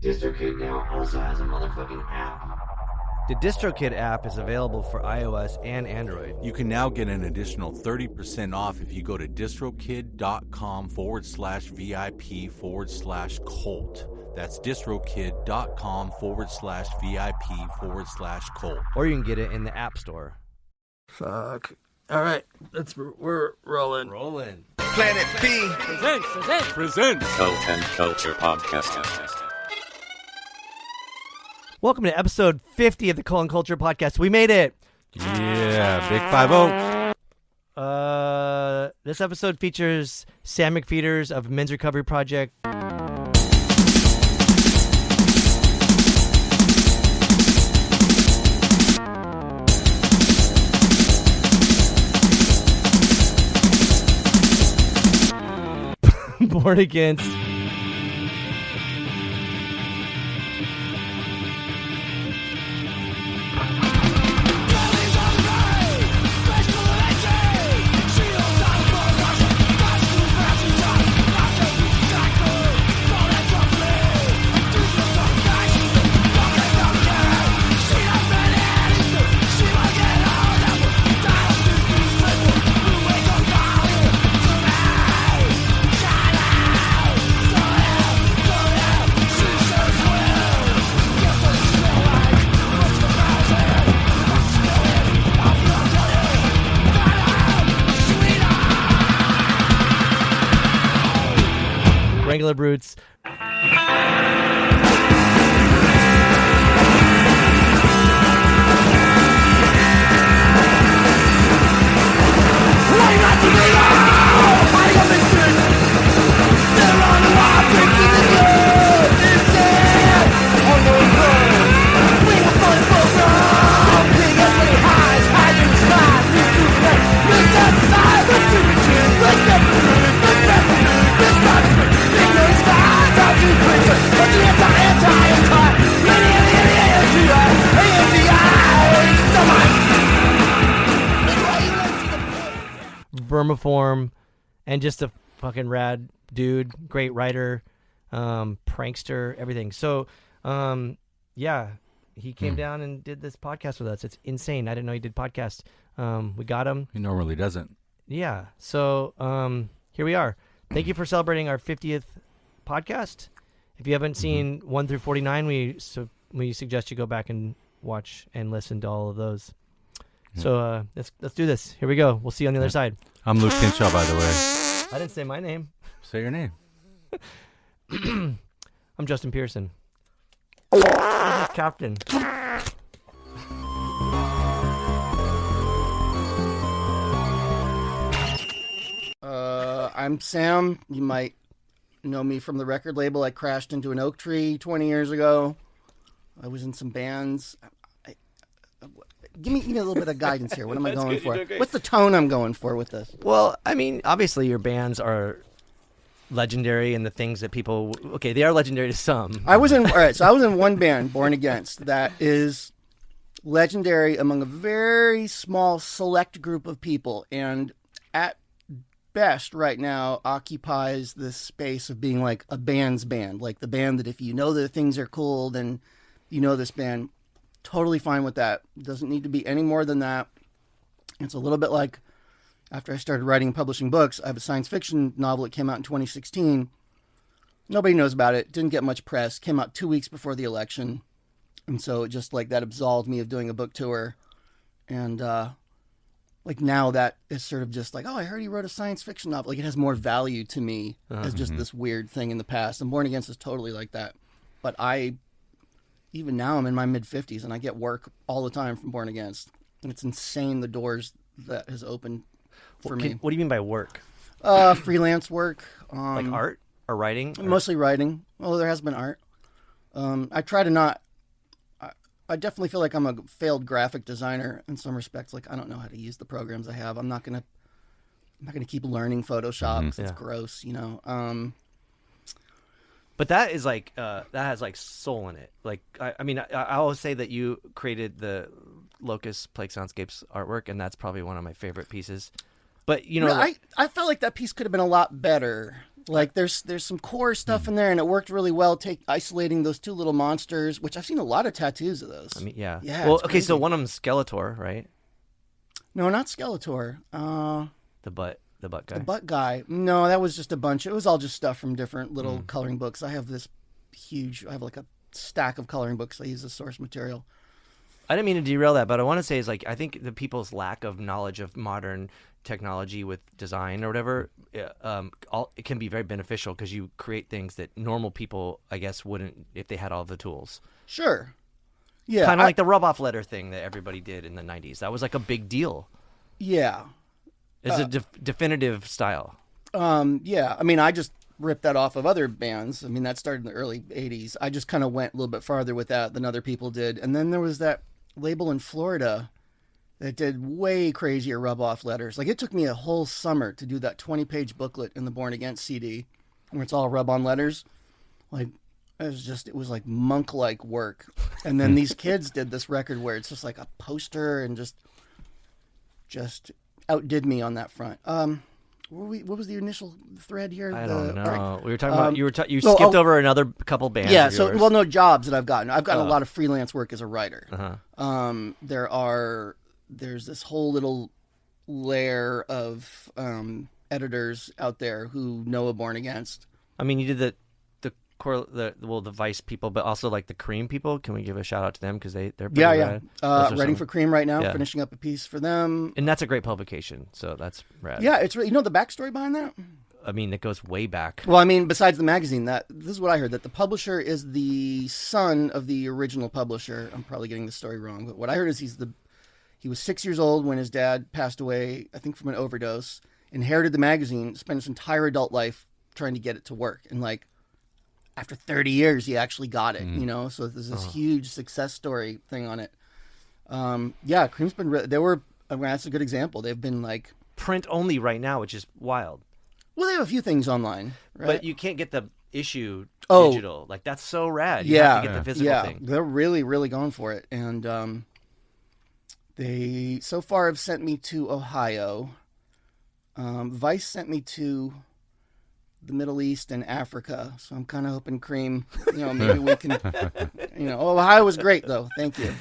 DistroKid now also has a motherfucking app. The DistroKid app is available for iOS and Android. You can now get an additional 30% off if you go to distrokid.com/VIP/cult. That's distrokid.com/VIP/cult. Or you can get it in the App Store. Fuck. All right, we're rolling. Rolling. Planet B Presents Cult and Culture Podcast. Welcome to episode 50 of the Cult and Culture Podcast. We made it. Yeah, big 5-0. This episode features Sam McPheeters of Men's Recovery Project. Born Against. Wrangler Brutes. Vermiform, and just a fucking rad dude, great writer, prankster, everything. So, yeah, he came down and did this podcast with us. It's insane. I didn't know he did podcasts. We got him. He normally doesn't. Yeah. So, here we are. Thank you for celebrating our 50th podcast. If you haven't seen 1 through 49, we suggest you go back and watch and listen to all of those. Yeah. So let's do this. Here we go. We'll see you on the other side. I'm Luke Kinshaw, by the way. I didn't say my name. Say your name. I'm Justin Pearson. This is Captain. I'm Sam. You might know me from the record label. I crashed into an oak tree 20 years ago. I was in some bands. Give me a little bit of guidance here. What am I going for? What's the tone I'm going for with this? Well, I mean, obviously your bands are legendary and the things that people... Okay, they are legendary to some. I was in one band, Born Against, that is legendary among a very small select group of people, and at best right now occupies this space of being like a band's band, like the band that if you know that things are cool, then you know this band. Totally fine with that. Doesn't need to be any more than that. It's a little bit like after I started writing and publishing books, I have a science fiction novel that came out in 2016. Nobody knows about it. Didn't get much press. Came out 2 weeks before the election. And so it just like that absolved me of doing a book tour. And like now that is sort of just like, oh, I heard he wrote a science fiction novel. Like it has more value to me as just this weird thing in the past. And Born Against is totally like that. But even now I'm in my mid-50s and I get work all the time from Born Against. And it's insane the doors that has opened for me. What do you mean by work? Freelance work. Like art or writing? Mostly writing. Well, there has been art. I try to not... I definitely feel like I'm a failed graphic designer in some respects. Like I don't know how to use the programs I have. I'm not gonna keep learning Photoshop because it's gross, you know. But that is like that has like soul in it. Like I mean, I always say that you created the Locust Plague Soundscapes artwork, and that's probably one of my favorite pieces. But you know, I felt like that piece could have been a lot better. Like there's some core stuff in there, and it worked really well. Isolating those two little monsters, which I've seen a lot of tattoos of those. I mean, yeah. Yeah, Well, it's okay, so crazy. one of them's Skeletor, right? No, not Skeletor. The butt guy. The butt guy. No, that was just a bunch. It was all just stuff from different little coloring books. I have like a stack of coloring books I use as source material. I didn't mean to derail that, but I want to say is like I think the people's lack of knowledge of modern technology with design or whatever, it can be very beneficial because you create things that normal people, I guess, wouldn't if they had all the tools. Sure. Yeah. Kind of like the rub-off letter thing that everybody did in the 90s. That was like a big deal. Yeah. It's a definitive style. Yeah. I mean, I just ripped that off of other bands. I mean, that started in the early 80s. I just kind of went a little bit farther with that than other people did. And then there was that label in Florida that did way crazier rub-off letters. Like, it took me a whole summer to do that 20-page booklet in the Born Against CD, where it's all rub-on letters. Like, it was like monk-like work. And then these kids did this record where it's just like a poster and just outdid me on that front. What was the initial thread here? I don't know. Right. We were talking about you skipped over another couple bands. Yeah. of So, yours. well, no jobs that I've gotten. I've gotten a lot of freelance work as a writer. Uh-huh. There's this whole little layer of editors out there who know a Born Against. I mean, you did the Vice people, but also like the Cream people. Can we give a shout out to them because they're pretty rad. Writing for Cream right now, Yeah. finishing up a piece for them. And that's a great publication, so that's rad. Yeah, it's really, you know the backstory behind that? I mean, it goes way back. Well, I mean, besides the magazine, this is what I heard, that the publisher is the son of the original publisher. I'm probably getting the story wrong, but what I heard is he was 6 years old when his dad passed away, I think from an overdose, inherited the magazine, spent his entire adult life trying to get it to work. And like, after 30 years, he actually got it, you know? So there's this huge success story thing on it. Yeah, Cream's been, that's a good example. They've been like... Print only right now, which is wild. Well, they have a few things online, right? But you can't get the issue digital. Like, that's so rad. You have to get the physical thing. They're really, really going for it. And they so far have sent me to Ohio. Vice sent me to the Middle East and Africa. So I'm kind of hoping Cream, maybe we can, Ohio was great though. Thank you.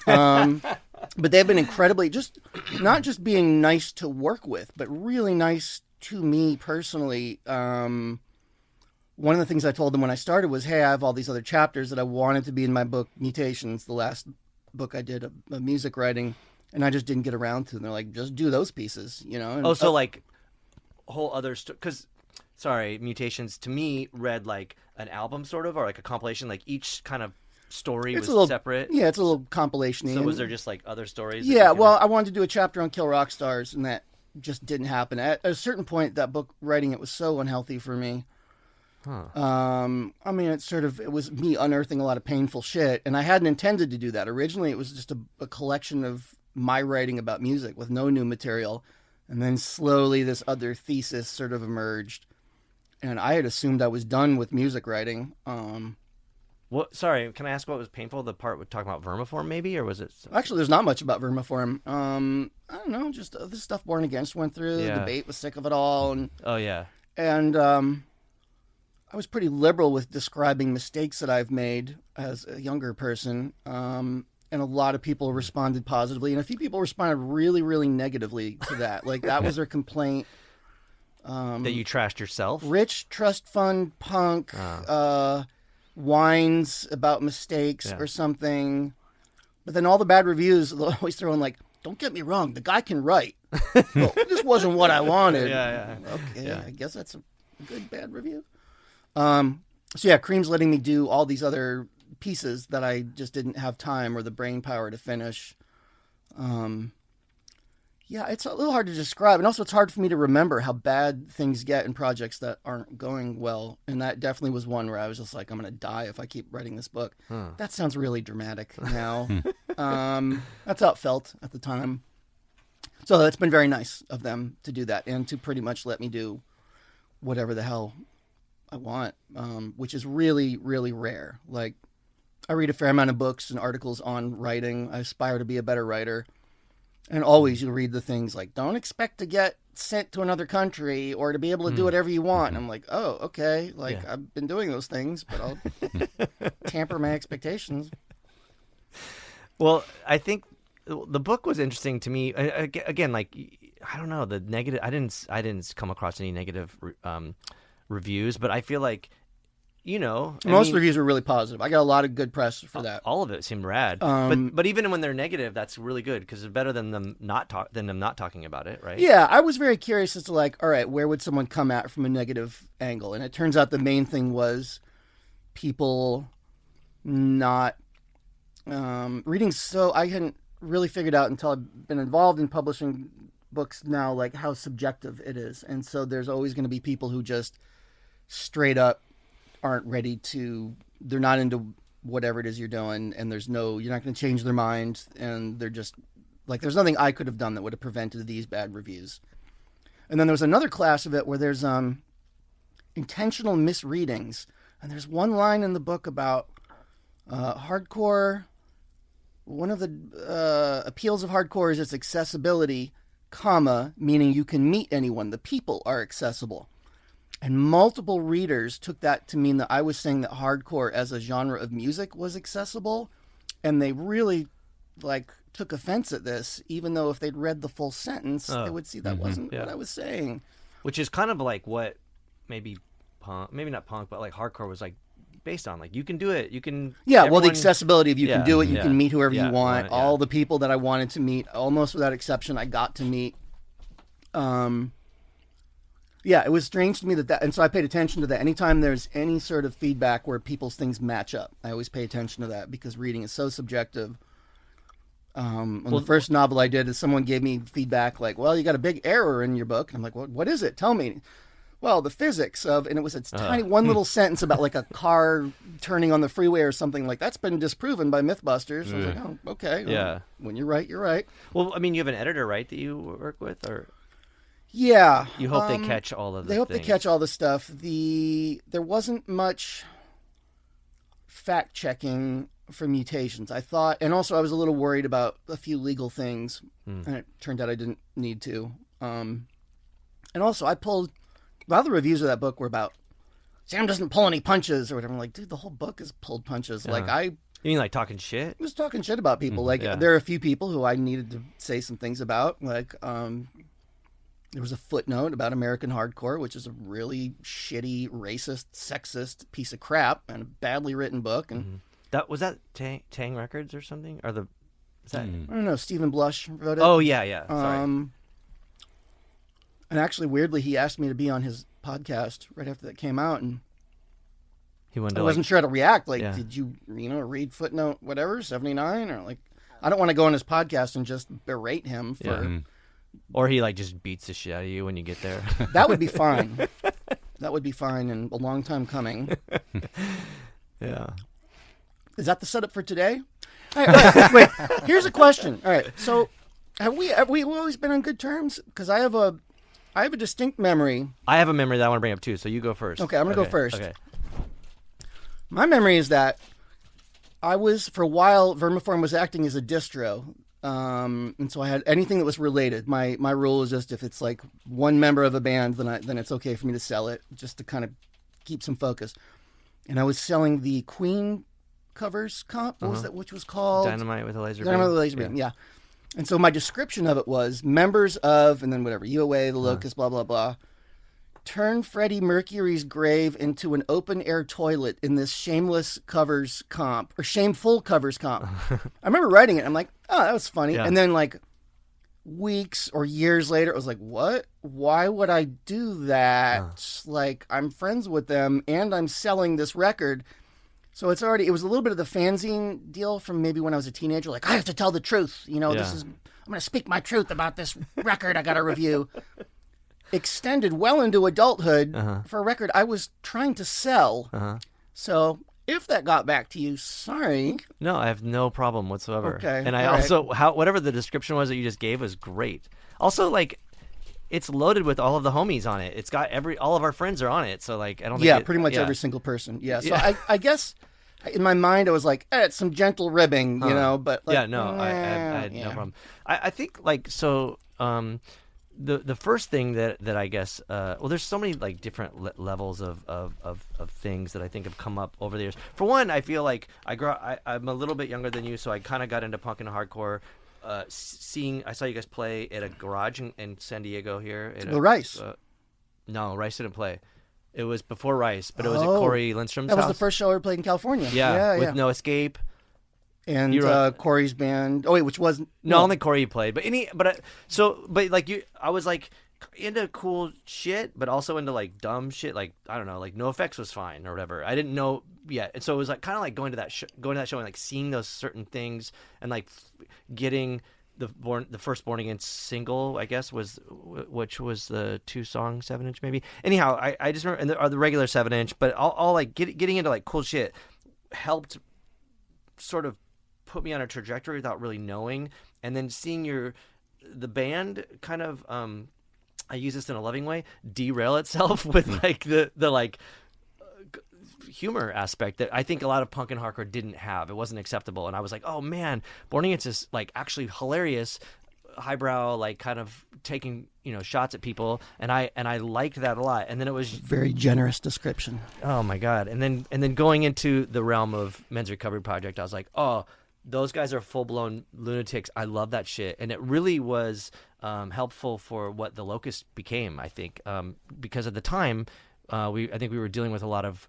But they've been incredibly, not just being nice to work with, but really nice to me personally. One of the things I told them when I started was, hey, I have all these other chapters that I wanted to be in my book, Mutations, the last book I did of music writing, and I just didn't get around to them. They're like, just do those pieces, And, so like whole other because Mutations to me read like an album sort of, or like a compilation, like each kind of story was separate. Yeah, it's a little compilation-y. So was there just like other stories? Yeah, well, I wanted to do a chapter on Kill Rock Stars, and that just didn't happen. At a certain point, that book, writing it was so unhealthy for me. Huh. I mean, it was me unearthing a lot of painful shit, and I hadn't intended to do that. Originally, it was just a collection of my writing about music with no new material, and then slowly this other thesis sort of emerged, and I had assumed I was done with music writing. What? Sorry, can I ask what was painful? The part we're talking about Vermiform, maybe, or was it? Actually, there's not much about Vermiform. I don't know, just the stuff Born Against went through. Yeah. The debate was sick of it all, and I was pretty liberal with describing mistakes that I've made as a younger person. And a lot of people responded positively, and a few people responded really, really negatively to that. Like, that was their complaint. That you trashed yourself? Rich trust fund punk, whines about mistakes or something. But then all the bad reviews, they'll always throw in like, don't get me wrong, the guy can write. Well, this wasn't what I wanted. Okay, I guess that's a good bad review. So yeah, Cream's letting me do all these other pieces that I just didn't have time or the brain power to finish. Yeah, it's a little hard to describe. And also it's hard for me to remember how bad things get in projects that aren't going well. And that definitely was one where I was just like, I'm going to die if I keep writing this book. That sounds really dramatic now. That's how it felt at the time. So it's been very nice of them to do that and to pretty much let me do whatever the hell I want, which is really, really rare. Like, I read a fair amount of books and articles on writing. I aspire to be a better writer. And always you read the things like, don't expect to get sent to another country or to be able to do whatever you want. And I'm like, oh, okay. Like, I've been doing those things, but I'll tamper my expectations. Well, I think the book was interesting to me. Again, like, I don't know, the negative. I didn't come across any negative reviews, but I feel like, Most reviews were really positive. I got a lot of good press for that. All of it seemed rad. But even when they're negative, that's really good because it's better than them not talking about it, right? Yeah, I was very curious as to like, all right, where would someone come at from a negative angle? And it turns out the main thing was people not reading. So I hadn't really figured out until I've been involved in publishing books now, like how subjective it is. And so there's always going to be people who just straight up aren't ready to, they're not into whatever it is you're doing, and you're not going to change their mind, and they're just like, there's nothing I could have done that would have prevented these bad reviews. And then there was another class of it where there's intentional misreadings, and there's one line in the book about hardcore. One of the appeals of hardcore is its accessibility, meaning you can meet anyone. The people are accessible. And multiple readers took that to mean that I was saying that hardcore as a genre of music was accessible. And they really took offense at this, even though if they'd read the full sentence, they would see that wasn't what I was saying. Which is kind of like what maybe not punk, but like hardcore was like based on. Like, you can do it. You can. Yeah, well, the accessibility of you can do it. You can meet whoever you want. All the people that I wanted to meet, almost without exception, I got to meet. Yeah, it was strange to me that, and so I paid attention to that. Anytime there's any sort of feedback where people's things match up, I always pay attention to that because reading is so subjective. The first novel I did is someone gave me feedback like, well, you got a big error in your book. And I'm like, what is it? Tell me. Well, the physics of, and it was a tiny one little sentence about like a car turning on the freeway or something like that's been disproven by Mythbusters. I was like, oh, okay. Well, when you're right, you're right. Well, I mean, you have an editor, right, that you work with, or? Yeah. You hope they catch all of the They hope they catch all the stuff. There wasn't much fact checking for mutations. I thought, and also I was a little worried about a few legal things, and it turned out I didn't need to. And also I pulled, a lot of the reviews of that book were about, Sam doesn't pull any punches or whatever. I'm like, dude, the whole book is pulled punches. Like You mean like talking shit? I was talking shit about people. There are a few people who I needed to say some things about. Like, there was a footnote about American hardcore, which is a really shitty, racist, sexist piece of crap and a badly written book. And was that Tang Records or something? Or is that? I don't know. Stephen Blush wrote it. Oh yeah. Sorry. And actually, weirdly, he asked me to be on his podcast right after that came out, and I wasn't sure how to react. Like, did you read footnote whatever 79 or like? I don't want to go on his podcast and just berate him for. Yeah. Or he just beats the shit out of you when you get there. That would be fine. That would be fine and a long time coming. Yeah. Is that the setup for today? All right, wait. Here's a question. All right. So, have we always been on good terms? Because I have a distinct memory. I have a memory that I want to bring up too. So you go first. Okay, I'm gonna go first. Okay. My memory is that I was, for a while, Vermiform was acting as a distro. And so I had anything that was related. My rule is just if it's like one member of a band, then it's okay for me to sell it, just to kind of keep some focus. And I was selling the Queen covers comp. What was that? Which was called Dynamite with a Laser Beam. Dynamite with a Laser Beam. Yeah. And so my description of it was members of, and then whatever, UOA, the Locust, blah blah blah, turn Freddie Mercury's grave into an open-air toilet in this shameless covers comp, or shameful covers comp. I remember writing it. I'm like, oh, that was funny. Yeah. And then, weeks or years later, it was like, what? Why would I do that? I'm friends with them, and I'm selling this record. So it was a little bit of the fanzine deal from maybe when I was a teenager. Like, I have to tell the truth. I'm going to speak my truth about this record I got to review. Extended well into adulthood for a record I was trying to sell. So if that got back to you, sorry. No, I have no problem whatsoever. Okay. And I also, whatever the description was that you just gave was great. Also, it's loaded with all of the homies on it. It's got all of our friends are on it. So I don't think pretty much every single person. Yeah. So I guess In my mind, I was like, it's some gentle ribbing, you know. But like, yeah, no, I had no problem. I think like so. The first thing that I guess well, there's so many like different levels of things that I think have come up over the years. For one, I feel like I'm a little bit younger than you, so I kind of got into punk and hardcore. I saw you guys play at a garage in San Diego here. Rice. No, Rice didn't play. It was before Rice, but it was at Corey Lindstrom's That was house. the first show I ever played in California. Yeah, with No Escape. And Corey's band. Oh wait, which was no, I don't think Corey played, but I was like into cool shit, but also into like dumb shit. Like I don't know, like NoFX was fine or whatever. I didn't know yet, and so it was like kind of like going to that show and like seeing those certain things and like getting the first Born Against single, I guess, which was the 2-song 7-inch maybe. Anyhow, I just remember or the regular 7-inch, but all like getting into like cool shit helped sort of put me on a trajectory without really knowing, and then seeing the band kind of I use this in a loving way, derail itself with like the like humor aspect that I think a lot of punk and hardcore didn't have. It wasn't acceptable, and I was like, oh man, Born Against is like actually hilarious, highbrow, like kind of taking shots at people, and I liked that a lot. And then it was very generous description. Oh my god! And then going into the realm of Men's Recovery Project, I was like, oh, those guys are full-blown lunatics. I love that shit. And it really was helpful for what the Locust became, I think, because at the time, I think we were dealing with a lot of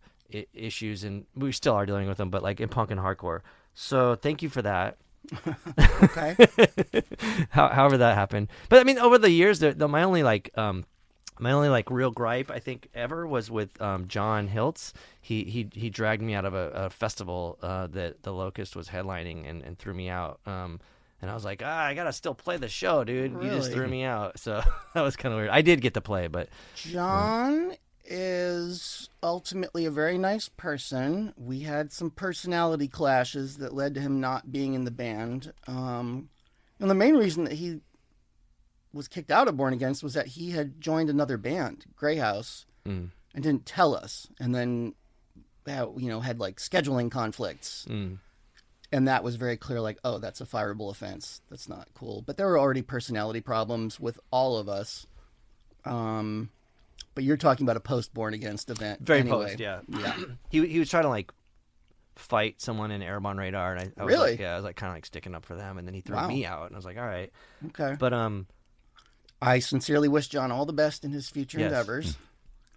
issues, and we still are dealing with them, but like in punk and hardcore. So thank you for that. Okay. However that happened. But I mean, over the years, my only real gripe I think ever was with John Hiltz. He dragged me out of a festival that the Locust was headlining and threw me out. And I was like, I gotta still play the show, dude. Really? You just threw me out. So that was kind of weird. I did get to play, but John is ultimately a very nice person. We had some personality clashes that led to him not being in the band. And the main reason that he was kicked out of Born Against was that he had joined another band, Grey House, and didn't tell us. And then, had like scheduling conflicts. And that was very clear, like, oh, that's a fireable offense. That's not cool. But there were already personality problems with all of us. But you're talking about a post-Born Against event. Very anyway. post, yeah. Yeah. He was trying to like fight someone in Airborne Radar, and I was Really? like, I was like kind of like sticking up for them, and then he threw Wow. me out, and I was like, all right. Okay. But I sincerely wish John all the best in his future Yes. endeavors.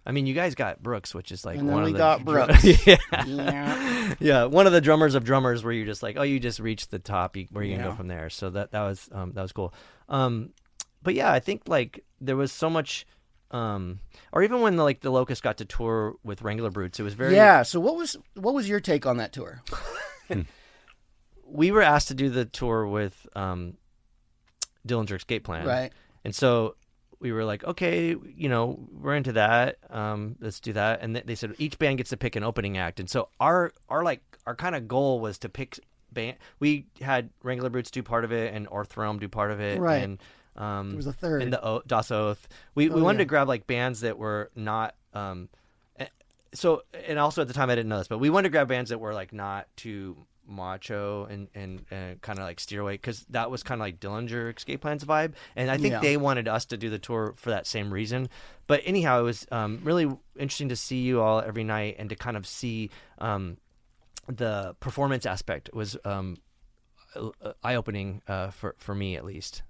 I mean, you guys got Brooks, which is like And then one we of the got Brooks. yeah. Yeah. Yeah, one of the drummers of drummers, where you're just like, oh, you just reached the top, where you can Yeah. go from there. So that was cool. But yeah, I think like there was so much, or even when the Locust got to tour with Wrangler Brutes, it was very Yeah. So what was your take on that tour? We were asked to do the tour with Dillinger Escape Plan, Right. And so we were like, okay, we're into that. Let's do that. And they said each band gets to pick an opening act. And so our kind of goal was to pick band. We had Wrangler Brutes do part of it and Orthrome do part of it. Right. And There was a third. and the Das Oath. We wanted to grab like bands that were not. So and also at the time I didn't know this, but we wanted to grab bands that were like not too macho and kind of like steer away, because that was kind of like Dillinger Escape Plan's vibe, and I think Yeah. they wanted us to do the tour for that same reason. But anyhow, it was really interesting to see you all every night and to kind of see the performance aspect was eye-opening for me at least.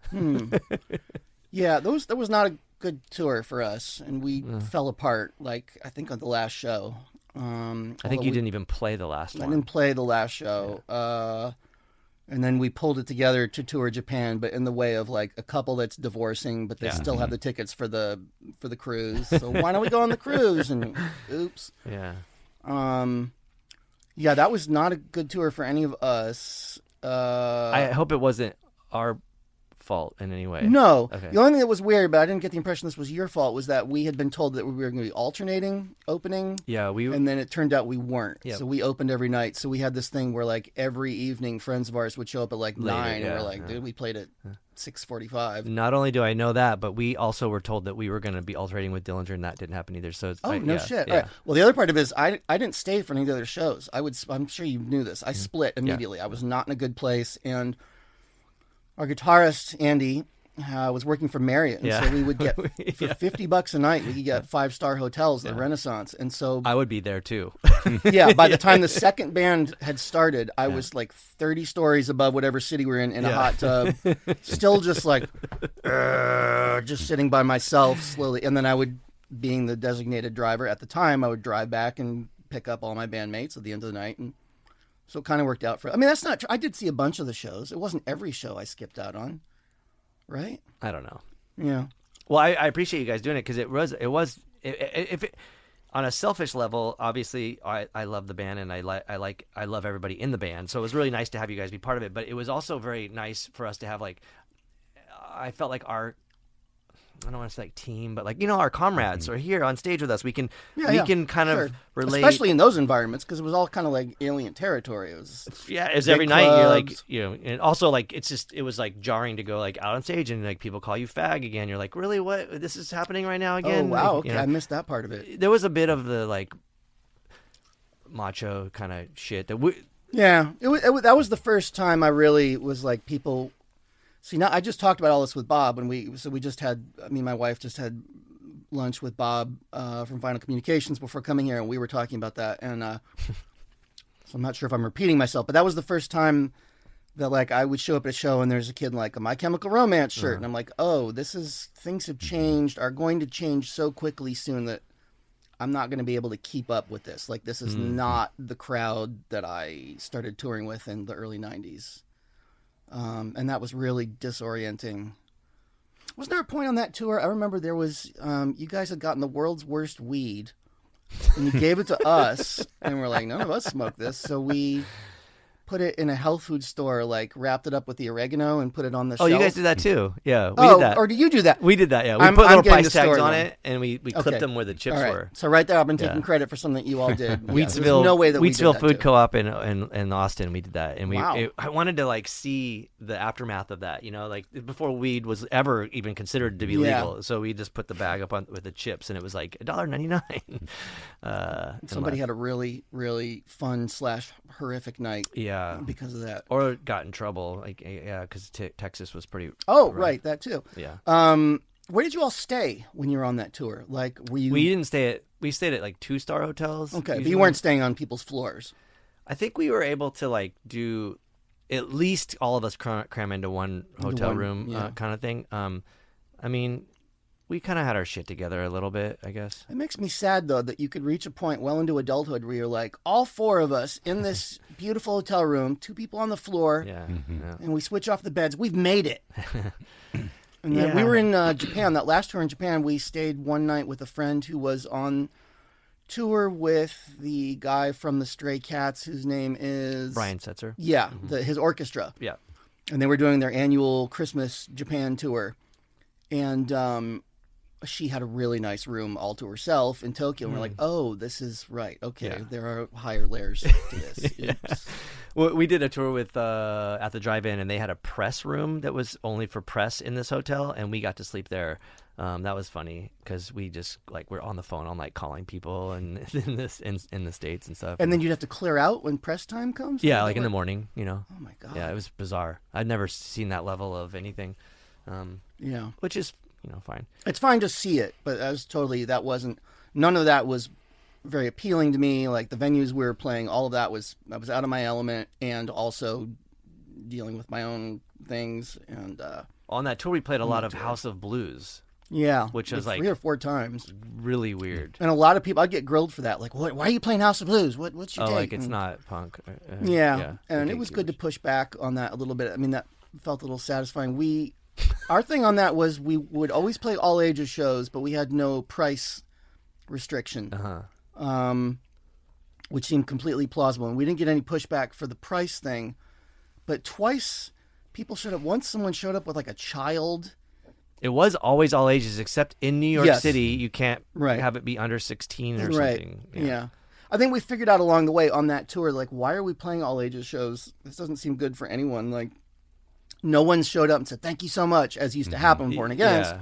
Yeah, that was not a good tour for us, and we fell apart. Like I think on the last show. I think you didn't even play the last I one. didn't play the last show. And then we pulled it together to tour Japan, but in the way of like a couple that's divorcing, but they still have the tickets for the cruise. So why don't we go on the cruise? And oops. Yeah. Yeah, that was not a good tour for any of us. I hope it wasn't our fault in any way? No. Okay. The only thing that was weird, but I didn't get the impression this was your fault, was that we had been told that we were going to be alternating opening. Yeah, And then it turned out we weren't. Yep. So we opened every night. So we had this thing where like every evening friends of ours would show up at like Later, 9 yeah, and we're like, dude, we played at 6:45. Not only do I know that, but we also were told that we were going to be alternating with Dillinger, and that didn't happen either. So Oh, no yeah, shit. Yeah. All right. Well, the other part of it is I didn't stay for any of the other shows. I'm sure you knew this. I split immediately. I was not in a good place. And our guitarist, Andy, was working for Marriott. And so we would get, for $50 a night, we could get 5-star hotels at the Renaissance. And so I would be there too. yeah, by the time the second band had started, I was like 30 stories above whatever city we're in a hot tub, still just like, just sitting by myself slowly. And then I would, being the designated driver at the time, I would drive back and pick up all my bandmates at the end of the night. And so it kind of worked out for, I mean, that's not true. I did see a bunch of the shows. It wasn't every show I skipped out on, right? I don't know. Yeah. Well, I appreciate you guys doing it because on a selfish level, obviously, I love the band and I love everybody in the band. So it was really nice to have you guys be part of it. But it was also very nice for us to have I felt like I don't want to say like team, but like, our comrades are here on stage with us. We can kind of relate, especially in those environments, because it was all kind of like alien territory. It was it's big every night clubs. you're like, and also like it was like jarring to go like out on stage and like people call you fag again. You're like, really, what? This is happening right now again? Oh wow, like, okay, I missed that part of it. There was a bit of the like macho kind of shit that that was the first time I really was like, people. See, now I just talked about all this with Bob, and me and my wife just had lunch with Bob from Final Communications before coming here, and we were talking about that. And so I'm not sure if I'm repeating myself, but that was the first time that like I would show up at a show and there's a kid in like a My Chemical Romance shirt, and I'm like, oh, things have changed, are going to change so quickly soon that I'm not going to be able to keep up with this. Like, this is not the crowd that I started touring with in the early 90s. And that was really disorienting. Was there a point on that tour? I remember there was, you guys had gotten the world's worst weed, and you gave it to us, and we're like, none of us smoke this. So we put it in a health food store, like wrapped it up with the oregano and put it on the shelf. Oh, you guys did that too? Yeah, we did that. Or did you do that? We did that, yeah. We I'm put little getting price the tags story on now. it, and we clipped them where the chips All right. were. So right there, I've been taking credit for something that you all did. Weedsville, there's no way that we did Weedsville that Food too. Co-op in Austin, we did that, and Wow. I wanted to like see the aftermath of that, like before weed was ever even considered to be legal. So we just put the bag up with the chips, and it was like $1.99. Somebody had a really, really fun / horrific night. Yeah, because of that, or got in trouble, because Texas was pretty. Oh, rough. right, that too. Yeah. Where did you all stay when you were on that tour? Like, were you? We didn't stay at. We stayed at like 2-star hotels. Okay, but usually. you weren't staying on people's floors. I think we were able to like do at least all of us cram into one hotel room kind of thing. I mean, we kind of had our shit together a little bit, I guess. It makes me sad, though, that you could reach a point well into adulthood where you're like, all 4 of us in this beautiful hotel room, 2 people on the floor, Yeah. and we switch off the beds. We've made it. And then we were in Japan. That last tour in Japan, we stayed one night with a friend who was on tour with the guy from the Stray Cats, whose name is... Brian Setzer. Yeah, his orchestra. Yeah. And they were doing their annual Christmas Japan tour. And she had a really nice room all to herself in Tokyo. And we're like, oh, this is right. Okay, there are higher layers to this. Oops. Well, we did a tour with at the drive-in, and they had a press room that was only for press in this hotel, and we got to sleep there. That was funny because we just like we're on the phone all night calling people and in the States and stuff. And then you'd have to clear out when press time comes? Yeah, like in the morning, Oh, my God. Yeah, it was bizarre. I'd never seen that level of anything. Yeah. Which is, fine. It's fine to see it, but none of that was very appealing to me. Like the venues we were playing, all of that I was out of my element, and also dealing with my own things. And On that tour, we played a lot of House of Blues. Yeah. Which was like 3 or 4 times. Really weird. And a lot of people, I'd get grilled for that. Like, why are you playing House of Blues? What's your take? Like it's not punk. And it was good to push back on that a little bit. I mean, that felt a little satisfying. Our thing on that was we would always play all ages shows, but we had no price restriction, which seemed completely plausible. And we didn't get any pushback for the price thing. But twice people showed up. Once someone showed up with like a child. It was always all ages, except in New York Yes. City, you can't Right. have it be under 16 or Right. something. Yeah. I think we figured out along the way on that tour, like, why are we playing all ages shows? This doesn't seem good for anyone. Like, no one showed up and said, thank you so much, as used to happen with Born Against. Yeah.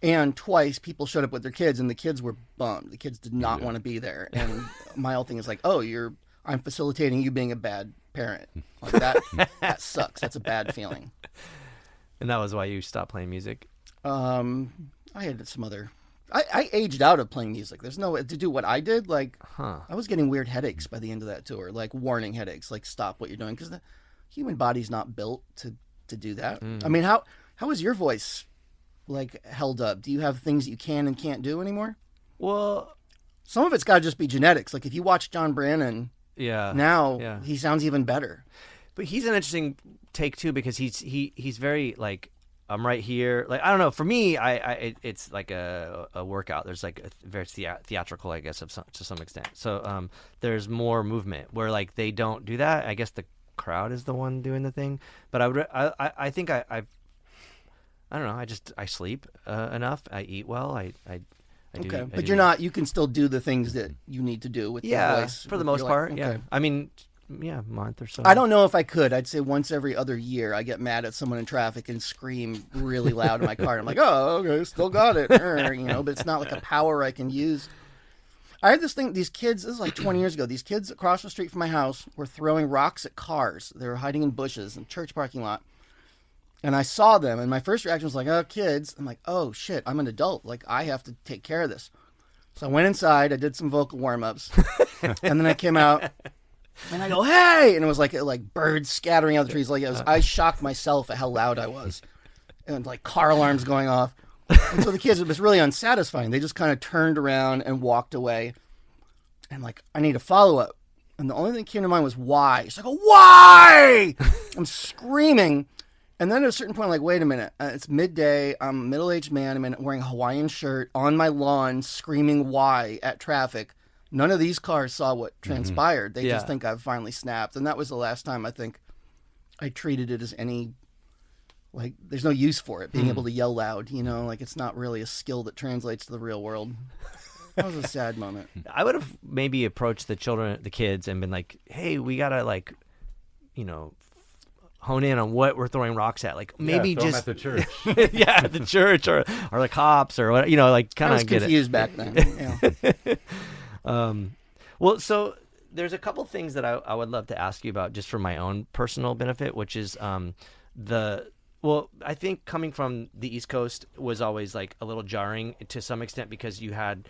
And twice people showed up with their kids, and the kids were bummed. The kids did not want to be there. And my whole thing is like, oh, I'm facilitating you being a bad parent. Like that sucks. That's a bad feeling. And that was why you stopped playing music? I had some other... I aged out of playing music. There's no way to do what I did. Like, I was getting weird headaches by the end of that tour, like warning headaches, like stop what you're doing, because the human body's not built to do that. I mean, how is your voice like held up? Do you have things that you can and can't do anymore? Well, Some of it's got to just be genetics. Like if you watch John Brannon yeah. now, Yeah. he sounds even better. But he's an interesting take too, because he's very like, I'm right here. Like, I don't know. For me, it's like a workout. There's like a very theatrical, I guess, to some extent. So there's more movement where like they don't do that. I guess the crowd is the one doing the thing. But I think I don't know. I sleep enough. I eat well. I do, Okay, I but do- you're not. You can still do the things that you need to do with the voice. for the You're most like, part. okay. Yeah. I mean, yeah, a month or so. I don't know if I could. I'd say once every other year, I get mad at someone in traffic and scream really loud in my car. I'm like, oh, okay, still got it. But it's not like a power I can use. I had this thing, these kids, this is like 20 years ago, these kids across the street from my house were throwing rocks at cars. They were hiding in bushes in a church parking lot. And I saw them, and my first reaction was like, oh, kids. I'm like, oh, shit, I'm an adult. Like, I have to take care of this. So I went inside, I did some vocal warm-ups, and then I came out. And I go, hey! And it was like birds scattering out of the trees. I shocked myself at how loud I was. And like car alarms going off. And so the kids, it was really unsatisfying. They just kind of turned around and walked away. And like, I need a follow-up. And the only thing that came to mind was why. So I go, why? I'm screaming. And then at a certain point, I'm like, wait a minute. It's midday. I'm a middle-aged man. I'm wearing a Hawaiian shirt on my lawn, screaming why at traffic. None of these cars saw what transpired. They just think I've finally snapped. And that was the last time I think I treated it as any, like, there's no use for it, being able to yell loud, like it's not really a skill that translates to the real world. That was a sad moment. I would have maybe approached the kids, and been like, hey, we got to like, hone in on what we're throwing rocks at. Like maybe throw 'em just at the church. yeah, at the church or the cops or what, like kind I of was get confused back then. Yeah. Well, so there's a couple things that I would love to ask you about just for my own personal benefit, which is I think coming from the East Coast was always like a little jarring to some extent, because you had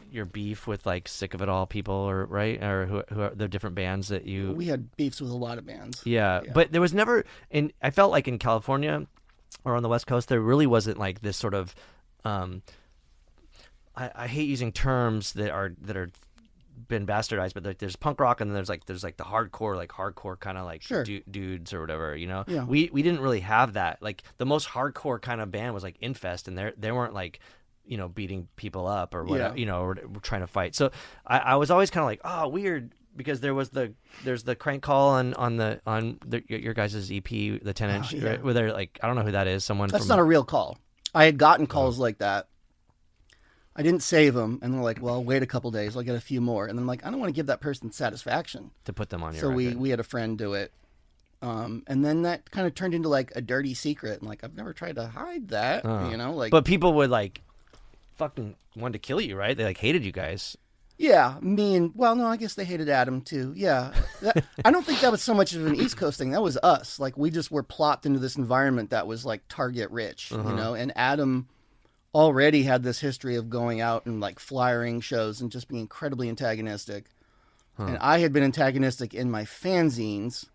your beef with like Sick of It All people, or right, or who are the different bands that you. We had beefs with a lot of bands. Yeah, but there was never, and I felt like in California or on the West Coast, there really wasn't like this sort of. I hate using terms that are been bastardized, but like there's punk rock and then there's like the hardcore kind of like Sure. dudes or whatever, Yeah. We didn't really have that. Like the most hardcore kind of band was like Infest, and they weren't like beating people up or whatever, or trying to fight. So I was always kind of like, oh, weird, because there's the crank call on your guys' EP, the 10-inch, yeah. right? Where they're like, I don't know who that is, someone That's from not a real call. I had gotten calls like that. I didn't save them, and they're like, well, wait a couple days, I'll get a few more. And I'm like, I don't want to give that person satisfaction. to put them on your So record. we had a friend do it. And then that kind of turned into like a dirty secret. And like, I've never tried to hide that, like, But people would like fucking wanted to kill you, right? They like hated you guys. yeah, no, I guess they hated Adam too. Yeah. I don't think that was so much of an East Coast thing. That was us. Like, we just were plopped into this environment that was like target rich, and Adam already had this history of going out and like flyering shows and just being incredibly antagonistic. And I had been antagonistic in my fanzines,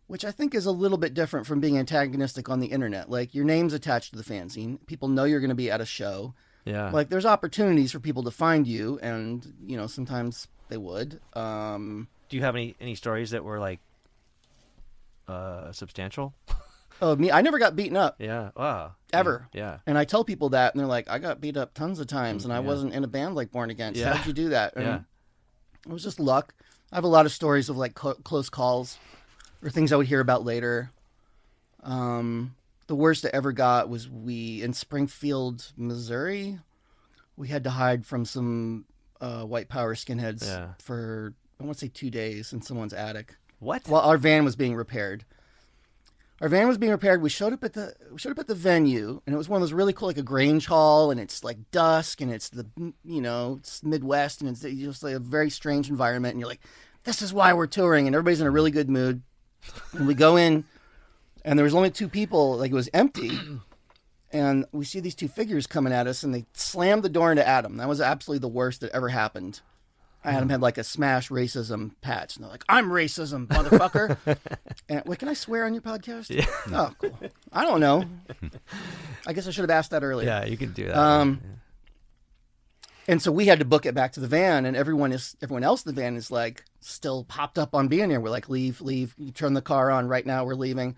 which I think is a little bit different from being antagonistic on the internet. Like, your name's attached to the fanzine. People know you're going to be at a show. Yeah. Like, there's opportunities for people to find you, and, sometimes they would. Do you have any stories that were like substantial? Oh, me, I never got beaten up. Yeah. Wow. Ever. Yeah. And I tell people that, and they're like, I got beat up tons of times, and I wasn't in a band like Born Against. Yeah. How did you do that? And Yeah. it was just luck. I have a lot of stories of like close calls or things I would hear about later. The worst I ever got was in Springfield, Missouri. We had to hide from some white power skinheads for, I want to say 2 days in someone's attic. What? Well, our van was being repaired. We showed up at the venue, and it was one of those really cool, like a Grange Hall, and it's like dusk, and it's it's Midwest, and it's just like a very strange environment. And you're like, this is why we're touring, and everybody's in a really good mood. And we go in, and there was only 2 people, like it was empty, and we see these 2 figures coming at us, and they slammed the door into Adam. That was absolutely the worst that ever happened. Adam had like a smash racism patch. And they're like, I'm racism, motherfucker. And wait, can I swear on your podcast? Yeah. Oh, cool. I don't know. I guess I should have asked that earlier. Yeah, you can do that. And so we had to book it back to the van, and everyone else in the van is like still popped up on being here. We're like, leave. You turn the car on right now. We're leaving.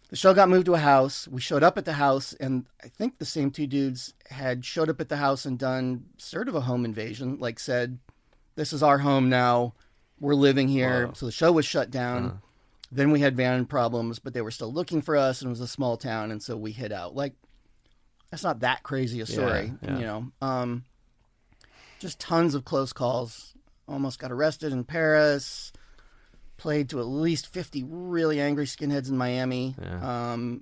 The show got moved to a house. We showed up at the house, and I think the same 2 dudes had showed up at the house and done sort of a home invasion, like said, this is our home now. We're living here. Whoa. So the show was shut down. Then we had van problems, but they were still looking for us, and it was a small town, and so we hid out. Like, that's not that crazy a story, Just tons of close calls. Almost got arrested in Paris. Played to at least 50 really angry skinheads in Miami,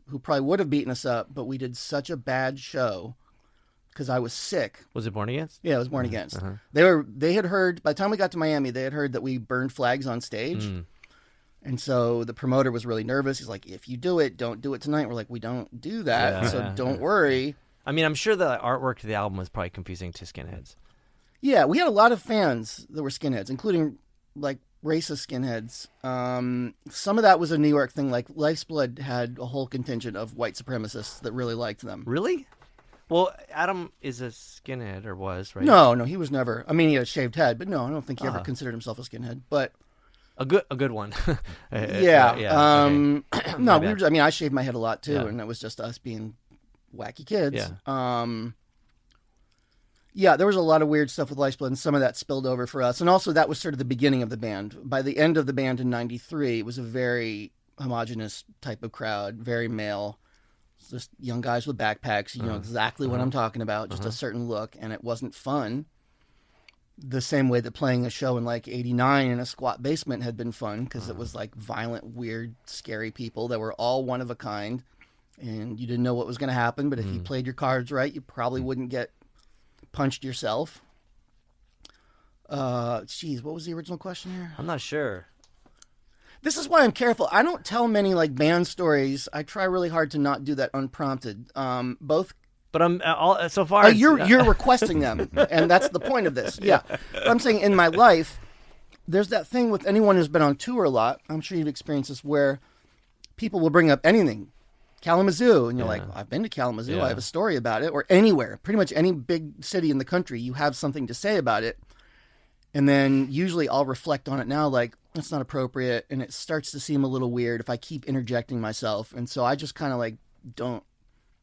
who probably would have beaten us up, but we did such a bad show. Because I was sick. Was it Born Against? Yeah, it was Born Against. They had heard, by the time we got to Miami, they had heard that we burned flags on stage. And so the promoter was really nervous. He's like, if you do it, don't do it tonight. We're like, we don't do that, so don't worry. I mean, I'm sure the artwork to the album was probably confusing to skinheads. Yeah, we had a lot of fans that were skinheads, including like racist skinheads. Some of that was a New York thing. Like Life's Blood had a whole contingent of white supremacists that really liked them. Really? Well, Adam is a skinhead, or was, right? No, he was never. I mean, he had a shaved head, but no, I don't think he ever considered himself a skinhead. But a good one. Yeah. Okay. No, I shaved my head a lot too, and it was just us being wacky kids. Yeah. There was a lot of weird stuff with Life's Blood, and some of that spilled over for us. And also, that was sort of the beginning of the band. By the end of the band in '93, it was a very homogenous type of crowd, very male. Just young guys with backpacks, you know exactly what I'm talking about, just a certain look, and it wasn't fun. The same way that playing a show in like 89 in a squat basement had been fun, because it was like violent, weird, scary people that were all one of a kind, and you didn't know what was going to happen, but if you played your cards right, you probably wouldn't get punched yourself. What was the original question here? I'm not sure. This is why I'm careful. I don't tell many like band stories. I try really hard to not do that unprompted. But I'm so far. You're requesting them, and that's the point of this. Yeah, but I'm saying in my life, there's that thing with anyone who's been on tour a lot. I'm sure you've experienced this, where people will bring up anything, Kalamazoo, and you're like, I've been to Kalamazoo. I have a story about it, or anywhere, pretty much any big city in the country, you have something to say about it. And then usually I'll reflect on it now, like, that's not appropriate, and it starts to seem a little weird if I keep interjecting myself. And so I just kind of like don't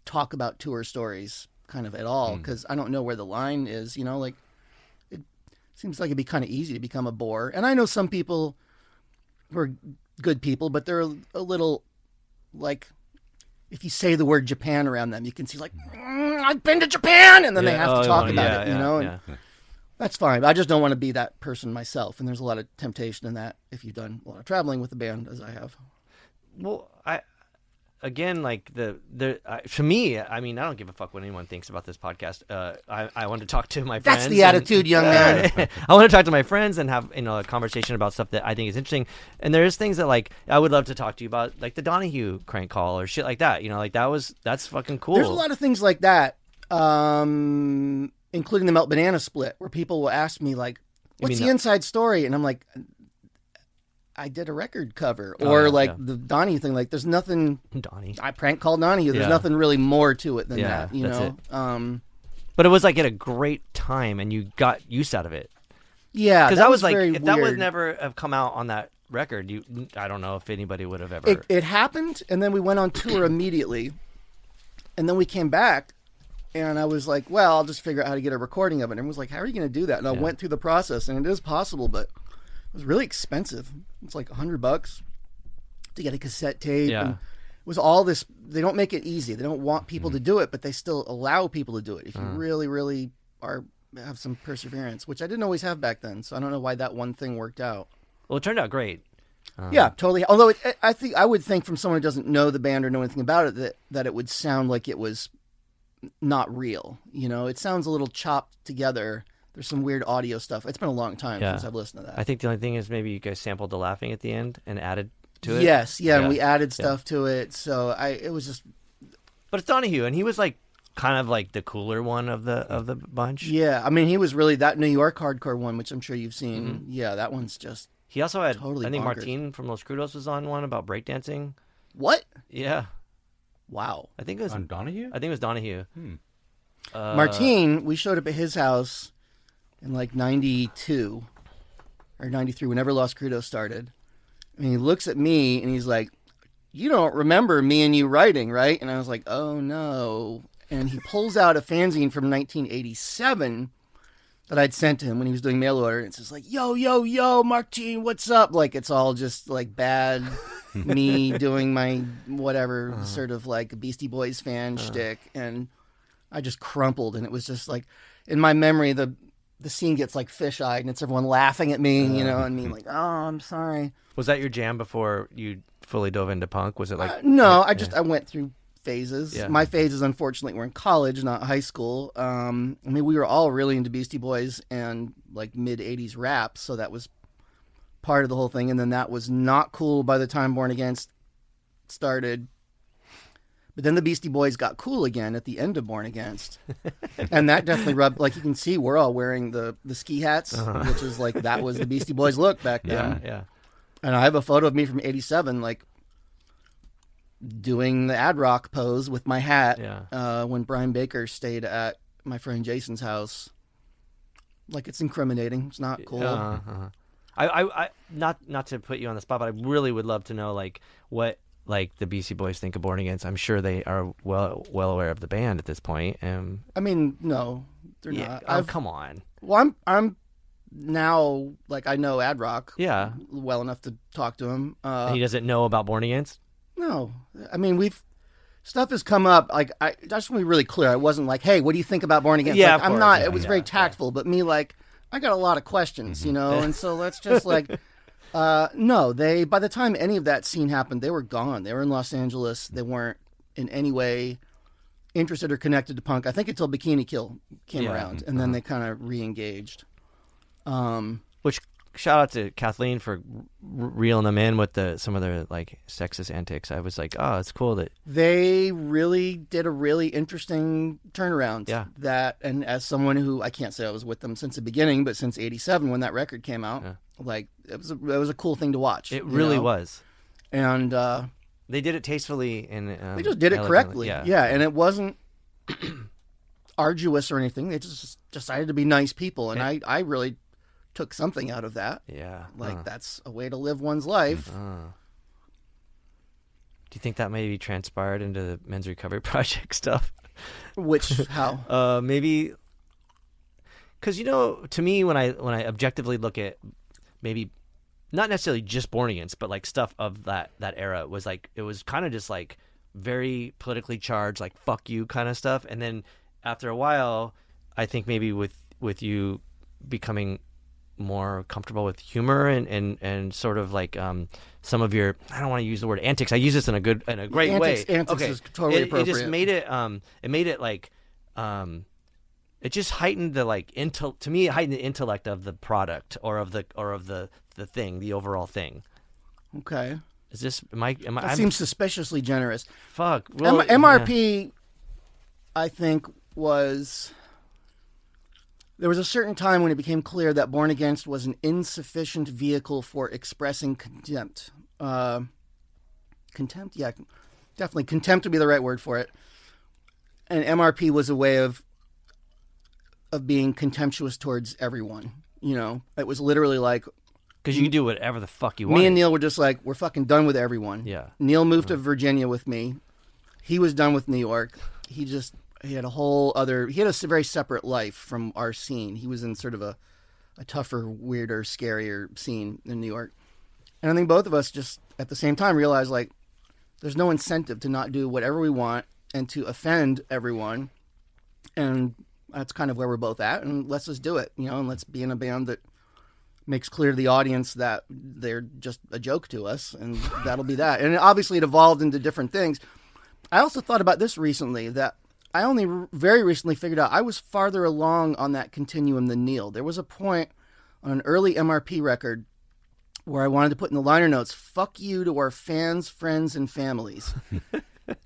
talk about tour stories kind of at all, because I don't know where the line is, like it seems like it'd be kind of easy to become a bore. And I know some people who are good people, but they're a little like, if you say the word Japan around them, you can see like, I've been to Japan, and then they have to talk about it, and that's fine. I just don't want to be that person myself, and there's a lot of temptation in that if you've done a lot of traveling with the band, as I have. Well, to me, I mean, I don't give a fuck what anyone thinks about this podcast. I want to talk to my friends. That's the attitude, young man. I want to talk to my friends and have a conversation about stuff that I think is interesting. And there's things that like I would love to talk to you about, like the Donahue crank call or shit like that. Like that's fucking cool. There's a lot of things like that, including the Melt Banana split, where people will ask me like, "What's the inside story?" And I'm like, I did a record cover, or the Donnie thing. Like, there's nothing. Donnie. I prank called Donnie. There's nothing really more to it than that. You know. It. But it was like at a great time, and you got use out of it. Yeah, because that was like, if weird. that would never have come out on that record, I don't know if anybody would have ever. It happened, and then we went on tour immediately, and then we came back. And I was like, well, I'll just figure out how to get a recording of it. And everyone was like, how are you going to do that? And I went through the process, and it is possible, but it was really expensive. It's like $100 to get a cassette tape. Yeah. And was all this. They don't make it easy. They don't want people to do it, but they still allow people to do it if you really, really have some perseverance, which I didn't always have back then. So I don't know why that one thing worked out. Well, it turned out great. Yeah, totally. Although I would think from someone who doesn't know the band or know anything about it that it would sound like it was not real. You know, it sounds a little chopped together. There's some weird audio stuff. It's been a long time since I've listened to that. I think the only thing is maybe you guys sampled the laughing at the end and added to it. Yes, and we added stuff to it. So it was just. But it's Donahue, and he was like kind of like the cooler one of the bunch. Yeah, I mean, he was really that New York hardcore one, which I'm sure you've seen. Mm-hmm. Yeah, that one's just. He also had, totally I think bonkers. Martin from Los Crudos was on one about breakdancing. What? Yeah. Wow. I think it was On Donahue? I think it was Donahue. Martin, we showed up at his house in like 92 or 93, whenever Los Crudos started. And he looks at me and he's like, "You don't remember me and you writing, right?" And I was like, "Oh, no." And he pulls out a fanzine from 1987 that I'd sent to him when he was doing mail order. And it's just like, "Yo, yo, yo, Martin, what's up?" Like, it's all just like bad me doing my whatever sort of like Beastie Boys fan shtick. And I just crumpled. And it was just like, in my memory, the scene gets like fish-eyed and it's everyone laughing at me, you know, and me like, "Oh, I'm sorry." Was that your jam before you fully dove into punk? Was it like no, I went through phases. Yeah. My phases, unfortunately, were in college, not high school. I mean, we were all really into Beastie Boys and like mid-'80s rap, so that was part of the whole thing. And then that was not cool by the time Born Against started. But then the Beastie Boys got cool again at the end of Born Against. And that definitely rubbed, like you can see, we're all wearing the ski hats, which is like, that was the Beastie Boys look back then. Yeah. And I have a photo of me from 87, like, doing the ad rock pose with my hat when Brian Baker stayed at my friend Jason's house. Like, it's incriminating. It's not cool. I not to put you on the spot, but I really would love to know like what like the Beastie Boys think of Born Against. I'm sure they are well aware of the band at this point. I mean, no, they're not. Oh, come on. Well, I'm now, like, I know ad rock well enough to talk to him. And he doesn't know about Born Against? No, I mean, stuff has come up. Like, I just want to be really clear. I wasn't like, "Hey, what do you think about Born Against?" Yeah, like, of I'm course. not. Yeah, It was very tactful, but me, like, I got a lot of questions, you know, and so let's just like, no. By the time any of that scene happened, they were gone. They were in Los Angeles. They weren't in any way interested or connected to punk. I think until Bikini Kill came around, and then they kind of re-engaged. Which shout out to Kathleen for reeling them in with some of their like sexist antics. I was like, oh, it's cool that they really did a really interesting turnaround. Yeah. That, and as someone who, I can't say I was with them since the beginning, but since '87 when that record came out, like it was a cool thing to watch. It really was. And they did it tastefully and they just did it correctly. Yeah, and it wasn't arduous or anything. They just decided to be nice people, and I really took something out of that. Yeah. Like, that's a way to live one's life. Do you think that maybe transpired into the Men's Recovery Project stuff? Which, how? Maybe, because, you know, to me, when I objectively look at maybe not necessarily just Born Against, but like stuff of that era, was like, it was kind of just like very politically charged, like fuck you kind of stuff. And then after a while, I think maybe with you becoming more comfortable with humor and sort of like some of your, I don't want to use the word antics. I use this in a great way. Antics is totally appropriate. It just made it like it just heightened the like to me it heightened the intellect of the product or of the thing, the overall thing. Okay. Is this that seems suspiciously generous. Fuck. Well, MRP, I think, was. There was a certain time when it became clear that Born Against was an insufficient vehicle for expressing contempt. Contempt? Yeah, definitely. Contempt would be the right word for it. And MRP was a way of being contemptuous towards everyone. You know, it was literally like... Because you can do whatever the fuck you want. Me and Neil were just like, we're fucking done with everyone. Yeah. Neil moved to Virginia with me. He was done with New York. He had a very separate life from our scene. He was in sort of a tougher, weirder, scarier scene in New York. And I think both of us just at the same time realized, like, there's no incentive to not do whatever we want and to offend everyone. And that's kind of where we're both at. And let's just do it, and let's be in a band that makes clear to the audience that they're just a joke to us, and that'll be that. And obviously it evolved into different things. I also thought about this recently, that I only very recently figured out I was farther along on that continuum than Neil. There was a point on an early MRP record where I wanted to put in the liner notes, "Fuck you to our fans, friends, and families."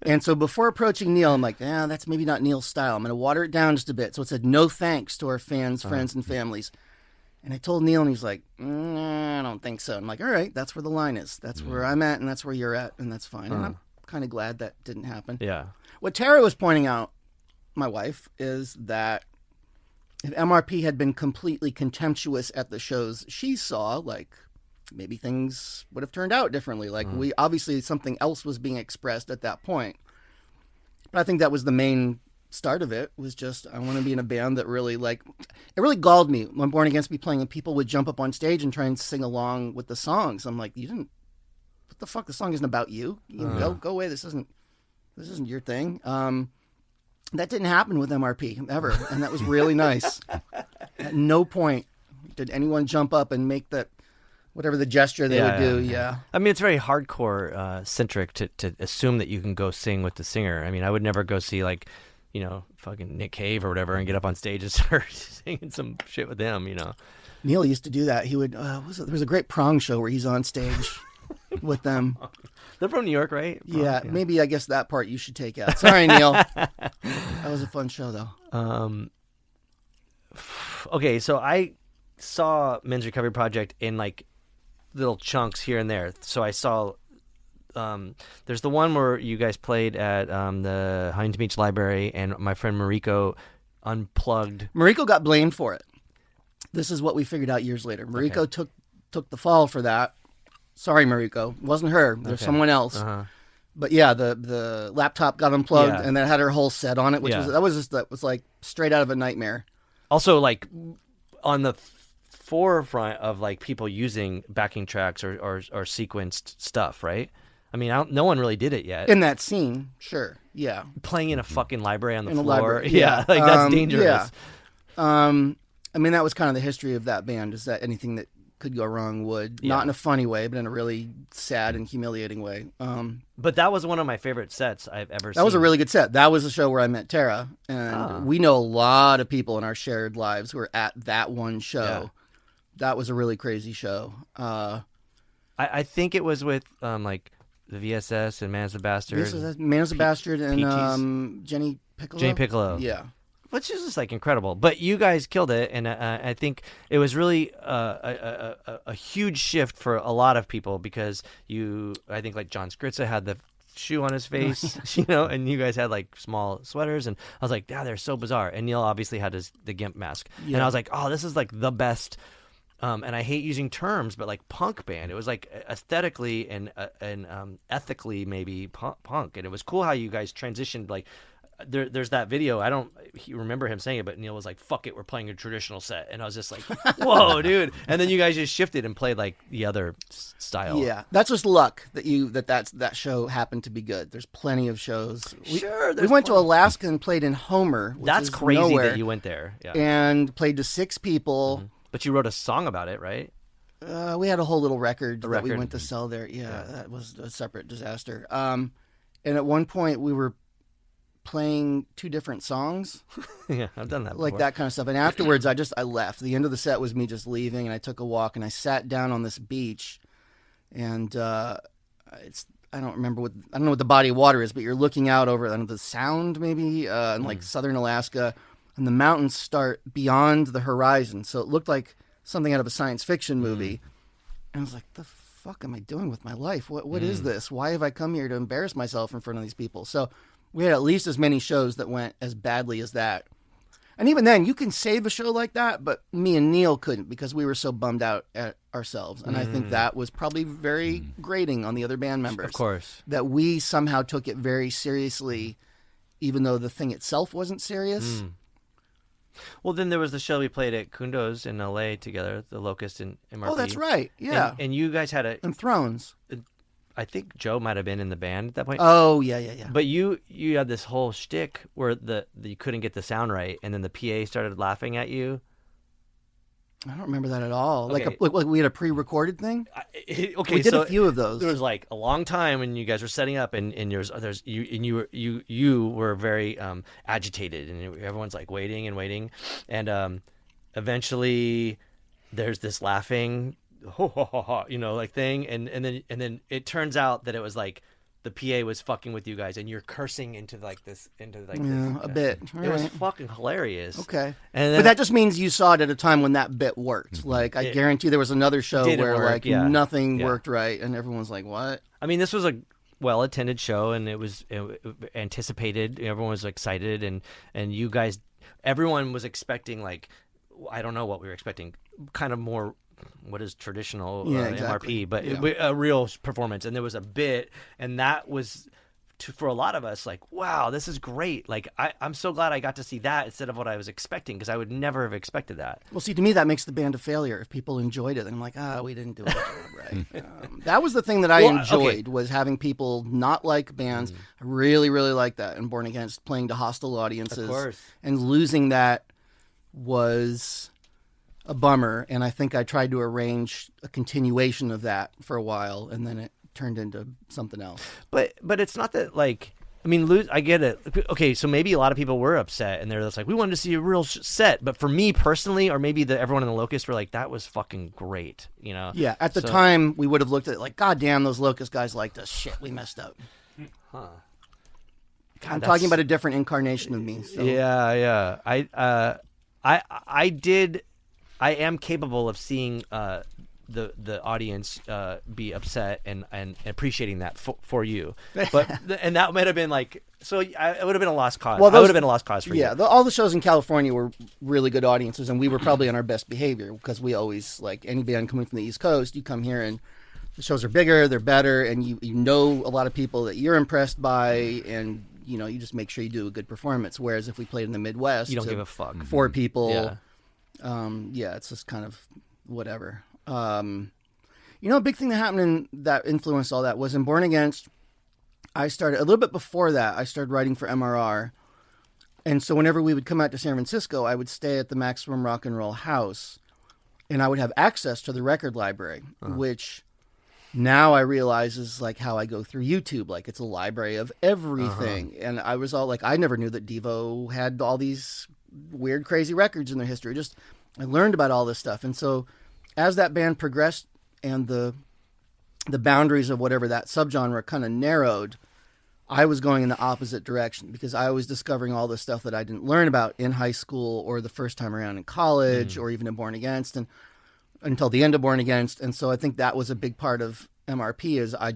And so before approaching Neil, I'm like, that's maybe not Neil's style. I'm going to water it down just a bit. So it said, "No thanks to our fans, friends, and families." And I told Neil, and he's like, I don't think so. I'm like, all right, that's where the line is. That's where I'm at, and that's where you're at, and that's fine. And I'm kind of glad that didn't happen. Yeah. What Tara was pointing out, my wife, is that if MRP had been completely contemptuous at the shows she saw, like, maybe things would have turned out differently. Like, we obviously something else was being expressed at that point. But I think that was the main start of it, was just, I want to be in a band that really, like, it really galled me when Born Against me playing, and people would jump up on stage and try and sing along with the songs. I'm like, what the fuck? The song isn't about you. Go away. This isn't your thing. That didn't happen with MRP ever, and that was really nice. At no point did anyone jump up and make that, whatever the gesture they would do. Yeah. I mean, it's very hardcore centric to assume that you can go sing with the singer. I mean, I would never go see, like, fucking Nick Cave or whatever and get up on stage and start singing some shit with them, Neil used to do that. He would, there was a great prong show where he's on stage with them. They're from New York, right? Yeah, maybe I guess that part you should take out. Sorry, Neil. That was a fun show, though. Okay, so I saw Men's Recovery Project in, like, little chunks here and there. So I saw... there's the one where you guys played at the Huntington Beach Library, and my friend Mariko unplugged. Mariko got blamed for it. This is what we figured out years later. Mariko took the fall for that. Sorry, Mariko. It wasn't her. There's someone else. But yeah, the laptop got unplugged, and that had her whole set on it, which was like straight out of a nightmare. Also, like, on the forefront of, like, people using backing tracks or sequenced stuff, right? I mean, no one really did it yet. In that scene, sure, yeah. Playing in a fucking library on the floor. Library, yeah, like, that's dangerous. Yeah. I mean, that was kind of the history of that band, is that anything that could go wrong would. Not in a funny way, but in a really sad and humiliating way. But that was one of my favorite sets I've ever seen. That was a really good set. That was the show where I met Tara. And we know a lot of people in our shared lives who were at that one show. Yeah. That was a really crazy show. I think it was with, like, the VSS and Man is the Bastard. Man is the Bastard and Jenny Piccolo. Jenny Piccolo. Yeah. Which is just, like, incredible. But you guys killed it, and I think it was really a huge shift for a lot of people, because I think, like, John Skritza had the shoe on his face, and you guys had, like, small sweaters, and I was like, they're so bizarre. And Neil obviously had the GIMP mask. Yeah. And I was like, this is, like, the best... and I hate using terms, but, like, punk band. It was, like, aesthetically and ethically maybe punk. And it was cool how you guys transitioned. Like, there's that video. I don't remember him saying it, but Neil was like, "Fuck it, we're playing a traditional set." And I was just like, "Whoa, dude!" And then you guys just shifted and played, like, the other style. Yeah, that's just luck that show happened to be good. There's plenty of shows. We went to Alaska and played in Homer. That's crazy nowhere, that you went there. Yeah. And played to 6 people. Mm-hmm. But you wrote a song about it, right? We had a whole little record that we went to sell there. Yeah, that was a separate disaster. And at one point we were playing 2 different songs. Yeah, I've done that before. Like that kind of stuff. And afterwards I left. The end of the set was me just leaving, and I took a walk, and I sat down on this beach, and I don't know what the body of water is, but you're looking out over the Sound maybe, in like southern Alaska, and the mountains start beyond the horizon. So it looked like something out of a science fiction movie. And I was like, the fuck am I doing with my life? What is this? Why have I come here to embarrass myself in front of these people? So we had at least as many shows that went as badly as that. And even then, you can save a show like that, but me and Neil couldn't, because we were so bummed out at ourselves. And I think that was probably very grating on the other band members. Of course. That we somehow took it very seriously, even though the thing itself wasn't serious. Well, then there was the show we played at Kundo's in L.A. together, the Locust and MRP. Oh, that's right. Yeah. And you guys had And Thrones. I think Joe might have been in the band at that point. Oh yeah. But you had this whole shtick where you couldn't get the sound right, and then the PA started laughing at you. I don't remember that at all. Okay. Like we had a pre-recorded thing. Okay, We did so a few of those. There was like a long time when you guys were setting up, and you were very agitated, and everyone's like waiting, and eventually there's this laughing, like thing, and then it turns out that it was like the PA was fucking with you guys, and you're cursing into this. A bit. It was fucking hilarious. Okay. And then, But that just means you saw it at a time when that bit worked. Like, I guarantee there was another show didn't where, work, yeah. nothing Yeah. worked right, and everyone's like, what? I mean, this was a well-attended show, and it was anticipated. Everyone was excited, and you guys, everyone was expecting, like, I don't know what we were expecting, kind of more what is traditional exactly. MRP, but Yeah. a real performance. And there was a bit, and that was, for a lot of us, like, wow, this is great. Like, I'm so glad I got to see that instead of what I was expecting, because I would never have expected that. Well, see, to me, that makes the band a failure. If people enjoyed it, then I'm like, we didn't do it right. That was the thing that I enjoyed, was having people not like bands. I really, really liked that. And Born Against, playing to hostile audiences. Of course. And losing that was a bummer. And I think I tried to arrange a continuation of that for a while, and then it turned into something else. But it's not that, like, I mean, I get it. Okay, so maybe a lot of people were upset, and they're just like, we wanted to see a real set. But for me personally, or maybe everyone in the Locust were like, that was fucking great, Yeah, at the time, we would have looked at it like, God damn, those Locust guys liked us. Shit, we messed up. Huh. I'm talking about a different incarnation of me. So. Yeah. I am capable of seeing the audience be upset and appreciating that for you, but and that might have been like, so it would have been a lost cause. Well, I would have been a lost cause for you. Yeah, all the shows in California were really good audiences, and we were probably on our best behavior, because we always, like, any band coming from the East Coast, you come here and the shows are bigger, they're better, and you know a lot of people that you're impressed by, and you just make sure you do a good performance. Whereas if we played in the Midwest, you don't give a fuck. 4 people. Yeah. It's just kind of whatever. A big thing that happened that influenced all that was in Born Against. I started a little bit before that. I started writing for MRR, and so whenever we would come out to San Francisco, I would stay at the Maximum Rock and Roll House, and I would have access to the record library, which now I realize is like how I go through YouTube. Like, it's a library of everything, and I was all like, I never knew that Devo had all these weird, crazy records in their history. I learned about all this stuff, and so as that band progressed and the boundaries of whatever that subgenre kind of narrowed, I was going in the opposite direction, because I was discovering all this stuff that I didn't learn about in high school or the first time around in college or even in Born Against, and until the end of Born Against. And so I think that was a big part of MRP, is I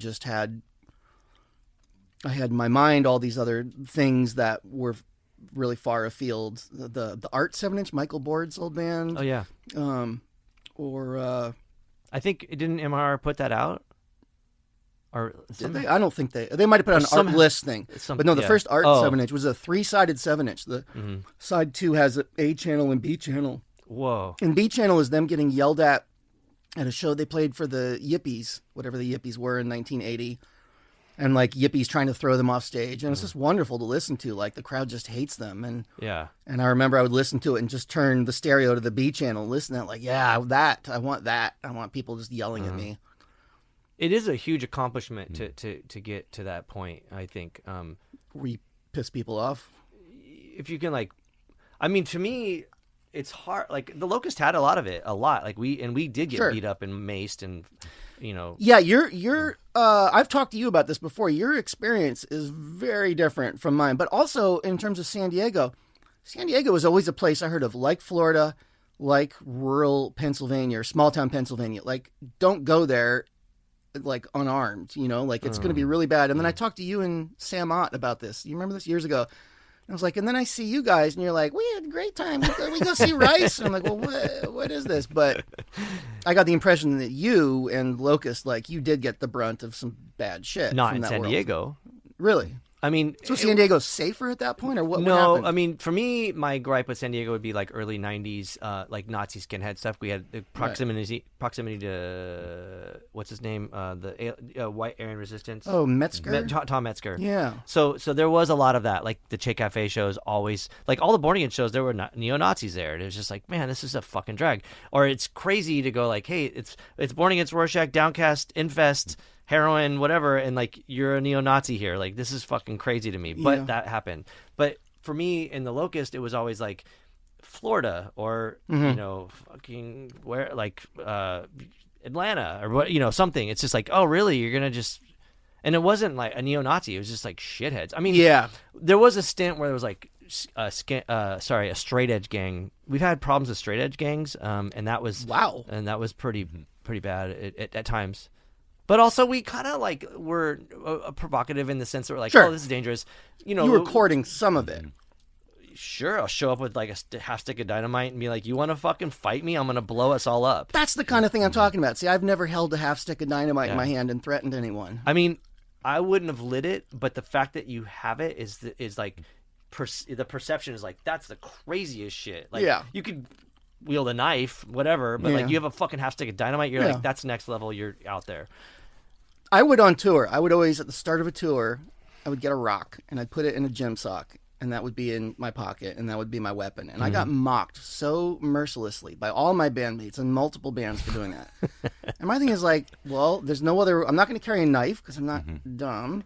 had in my mind all these other things that were really far afield. The Art 7-inch, Michael Board's old band. Oh yeah. I think, didn't MR put that out? Or something? I don't think they might have put out an art list thing. But no, the first Art 7-inch was a 3-sided 7-inch. The side 2 has an A channel and B channel. Whoa. And B channel is them getting yelled at a show they played for the Yippies, whatever the Yippies were in 1980. And like Yippies trying to throw them off stage. And it's just wonderful to listen to. Like, the crowd just hates them. And I remember I would listen to it and just turn the stereo to the B channel and listen to it like, I want that. I want people just yelling at me. It is a huge accomplishment to get to that point, I think. Where you piss people off? If you can, like, I mean, to me, it's hard. Like, the Locust had a lot of it, Like, we did get beat up and maced and, Yeah, you're I've talked to you about this before. Your experience is very different from mine, but also in terms of San Diego is always a place I heard of, like Florida, like rural Pennsylvania or small town Pennsylvania. Like, don't go there like unarmed, like it's going to be really bad. And then I talked to you and Sam Ott about this. You remember this years ago? I was like, and then I see you guys, and you're like, we had a great time. We go see Rice. And I'm like, well, what is this? But I got the impression that you and Locust, like, you did get the brunt of some bad shit. Not from in that San world. Diego. Really? I mean, So San Diego's safer at that point, or what? no, what happened? I mean, for me, my gripe with San Diego would be like early '90s, like Nazi skinhead stuff. We had the proximity to what's his name, the White Aryan Resistance. Oh, Metzger. Tom Metzger. Yeah. So there was a lot of that. Like the Che Cafe shows, always like all the Born Again shows, there were neo Nazis there. It was just like, man, this is a fucking drag. Or it's crazy to go like, hey, it's Born Against Rorschach, Downcast, Infest, heroin, whatever, and like you're a neo-Nazi here. Like this is fucking crazy to me. But that happened. But for me in the Locust, it was always like Florida or fucking where like Atlanta or what something. It's just like, oh really? You're gonna just. And it wasn't like a neo-Nazi. It was just like shitheads. I mean, there was a stint where there was like a straight edge gang. We've had problems with straight edge gangs, and that was pretty bad at times. But also, we kind of like were provocative in the sense that we're like, oh, this is dangerous. You were courting some of it. Sure, I'll show up with like a half stick of dynamite and be like, you want to fucking fight me? I'm going to blow us all up. That's the kind of thing I'm talking about. See, I've never held a half stick of dynamite in my hand and threatened anyone. I mean, I wouldn't have lit it, but the fact that you have it is like, the perception is like, that's the craziest shit. Like, you could wield a knife, whatever, but like you have a fucking half stick of dynamite, you're like, that's next level, you're out there. I would on tour. I would always, at the start of a tour, I would get a rock and I'd put it in a gym sock and that would be in my pocket and that would be my weapon. And I got mocked so mercilessly by all my bandmates and multiple bands for doing that. And my thing is like, well, there's no other, I'm not going to carry a knife because I'm not dumb.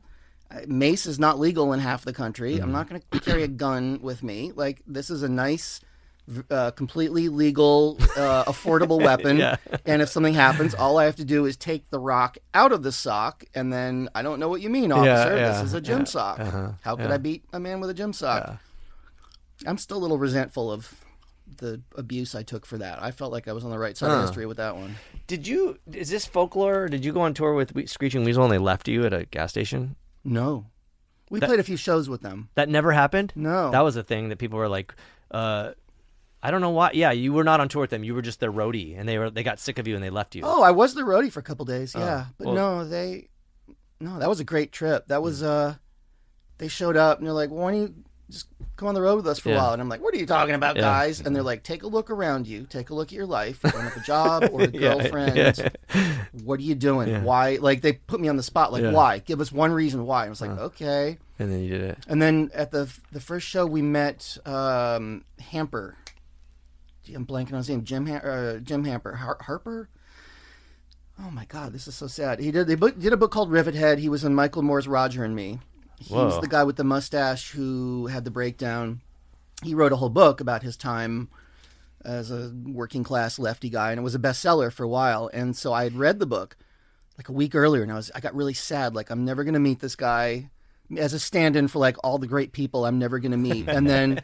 Mace is not legal in half the country. I'm not going to carry a gun with me. Like, this is a nice, completely legal, affordable weapon. And if something happens, all I have to do is take the rock out of the sock, and then I don't know what you mean, officer. This is a gym sock. How could I beat a man with a gym sock? I'm still a little resentful of the abuse I took for that. I felt like I was on the right side of history with that one. Is this folklore? Did you go on tour with Screeching Weasel and they left you at a gas station? No. We played a few shows with them. That never happened? No. That was a thing that people were like, I don't know why. Yeah, you were not on tour with them. You were just their roadie, and they got sick of you and they left you. Oh, I was the roadie for a couple days. But no, that was a great trip. That was they showed up and they're like, "Why don't you just come on the road with us for a while?" And I'm like, "What are you talking about, guys?" And they're like, "Take a look around you. Take a look at your life. You don't have a job or a girlfriend. What are you doing? Why?" Like, they put me on the spot. Like, why? Give us one reason why. I was like, okay. And then you did it. And then at the first show we met Hamper. I'm blanking on his name. Jim Hamper. Harper? Oh my God, this is so sad. He did a book called Rivet Head. He was in Michael Moore's Roger and Me. He's the guy with the mustache who had the breakdown. He wrote a whole book about his time as a working class lefty guy, and it was a bestseller for a while. And so I had read the book like a week earlier, and I got really sad. Like, I'm never going to meet this guy as a stand-in for like all the great people I'm never going to meet. And then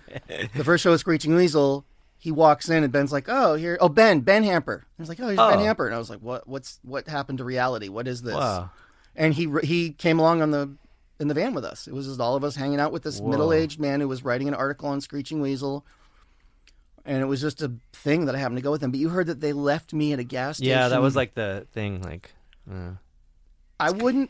the first show of Screeching Weasel, he walks in and Ben's like, Ben Hamper. I was like, here's Ben Hamper. And I was like, what happened to reality? What is this? Wow. And he came along in the van with us. It was just all of us hanging out with this middle-aged man who was writing an article on Screeching Weasel. And it was just a thing that I happened to go with him. But you heard that they left me at a gas station. Yeah, that was like the thing. Like, I wouldn't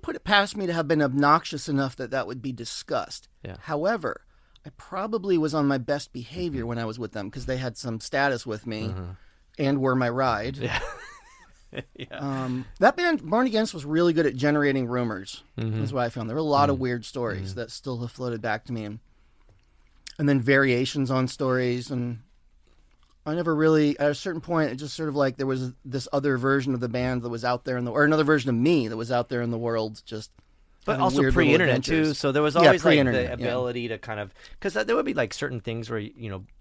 put it past me to have been obnoxious enough that would be discussed. Yeah. However, I probably was on my best behavior when I was with them because they had some status with me and were my ride. Yeah. That band, Born Against, was really good at generating rumors. That's what I found. There were a lot of weird stories that still have floated back to me. And then variations on stories. And I never really, at a certain point, it just sort of like there was this other version of the band that was out there or another version of me that was out there in the world just. But also pre-internet too, so there was always like the ability to kind of, because there would be like certain things where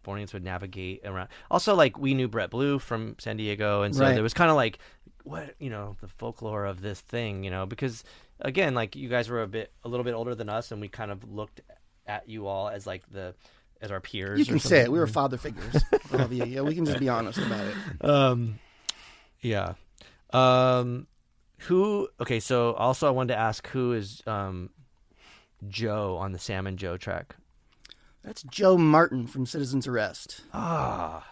Born Against would navigate around. Also, like, we knew Brett Blue from San Diego, and so there was kind of like the folklore of this thing, because again, like, you guys were a little bit older than us, and we kind of looked at you all as like as our peers. You can say it. We were father figures. Yeah, we can just be honest about it. Okay, so also I wanted to ask, who is Joe on the Salmon Joe track? That's Joe Martin from Citizen's Arrest. That's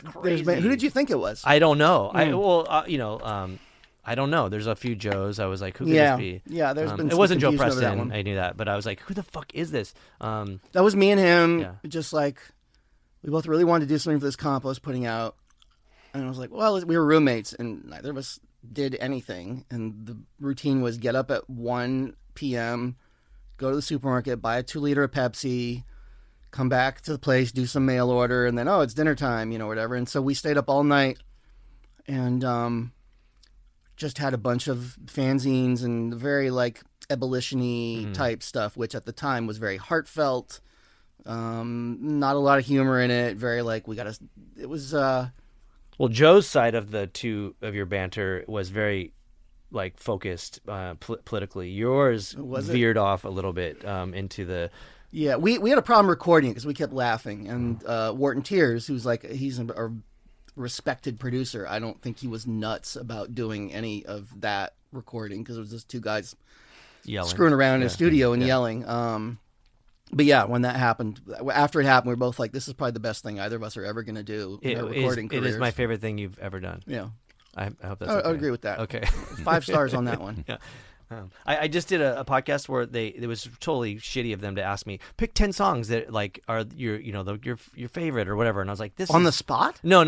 crazy. Who did you think it was? I don't know. I don't know. There's a few Joes. I was like, who could Yeah, this be? yeah. There's been it some wasn't Joe confusion over that Preston. one. I knew that, but I was like, who the fuck is this? That was me and him. Yeah. Just like we both really wanted to do something for this comp I was putting out, and I was like, well, we were roommates, and neither of us did anything. And the routine was get up at 1 p.m., go to the supermarket, buy a 2-liter of Pepsi, come back to the place, do some mail order, and then, oh, it's dinner time, whatever. And so we stayed up all night and just had a bunch of fanzines and very like abolition-y type stuff, which at the time was very heartfelt, not a lot of humor in it, very like it was Well, Joe's side of the two of your banter was very like focused politically. Yours veered off a little bit into the. Yeah, we had a problem recording it because we kept laughing. And Wharton Tears, he's a respected producer. I don't think he was nuts about doing any of that recording because it was just two guys Yelling. screwing around in a studio and yelling. But yeah, when that happened, after it happened, we were both like, "This is probably the best thing either of us are ever going to do in our recording careers." It is my favorite thing you've ever done. Yeah, I hope that's. I okay. would agree with that. Okay, 5 stars on that one. Yeah. I just did a podcast where it was totally shitty of them to ask me pick 10 songs that like are your favorite or whatever, and I was like, this on is... the spot. No,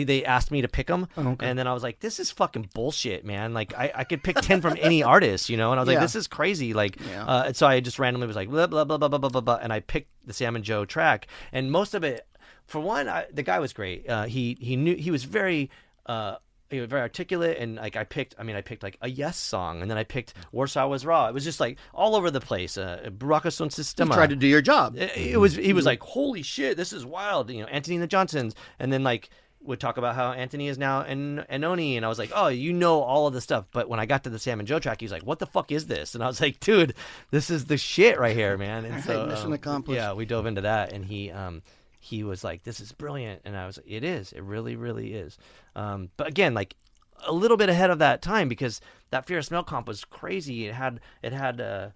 they asked me to pick them, okay. And then I was like, this is fucking bullshit, man. Like I could pick 10 from any artist, and I was like, this is crazy. Like, so I just randomly was like blah blah blah blah blah blah blah, and I picked the Sam and Joe track, and most of it, for one, the guy was great. He knew, he was very. He was very articulate, and like I picked like a Yes song, and then I picked Warsaw Was Raw. It was just like all over the place. Baraka Son Sistema. You tried to do your job. He was like, holy shit, this is wild. Anthony and the Johnsons, and then like would talk about how Anthony is now Anoni, and I was like, oh, all of the stuff. But when I got to the Sam and Joe track, he was like, what the fuck is this? And I was like, dude, this is the shit right here, man. And so mission accomplished. Yeah, we dove into that, and he was like, this is brilliant. And I was like, it is. It really, really is. But again, like a little bit ahead of that time, because that Fear of Smell comp was crazy. It had the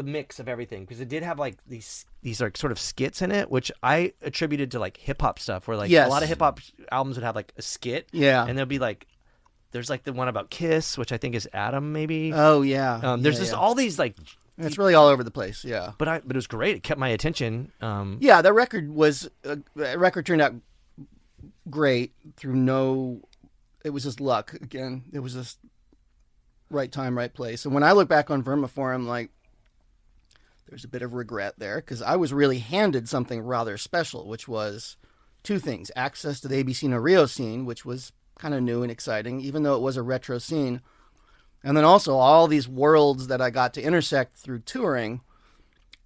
mix of everything, because it did have like these like sort of skits in it, which I attributed to like hip hop stuff, where like a lot of hip hop albums would have like a skit. Yeah. And there'll be like, there's like the one about Kiss, which I think is Adam maybe. Oh yeah. There's just all these like, it's really all over the place, yeah. But it was great. It kept my attention. Yeah, the record turned out great through it was just luck again. It was just right time, right place. And when I look back on Vermiform, like, there's a bit of regret there, because I was really handed something rather special, which was 2 things: access to the ABC No Rio scene, which was kind of new and exciting, even though it was a retro scene. And then also all these worlds that I got to intersect through touring.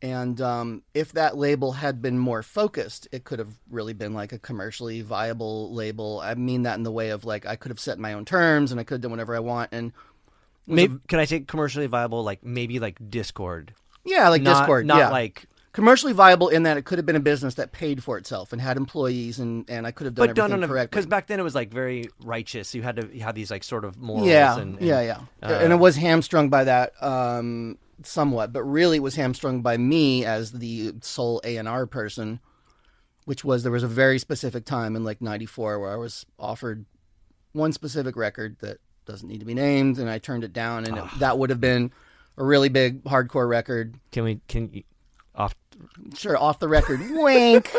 And if that label had been more focused, it could have really been like a commercially viable label. I mean that in the way of like, I could have set my own terms and I could have done whatever I want. And maybe, can I take commercially viable, like maybe like Discord? Yeah, like Discord. Not like... Commercially viable in that it could have been a business that paid for itself and had employees, and I could have done everything correctly. Because back then it was like very righteous. You had to have these like sort of morals. Yeah, and it was hamstrung by that somewhat, but really it was hamstrung by me as the sole A&R person, which was, there was a very specific time in like 94 where I was offered one specific record that doesn't need to be named, and I turned it down, and that would have been a really big hardcore record. Sure, off the record. Wink.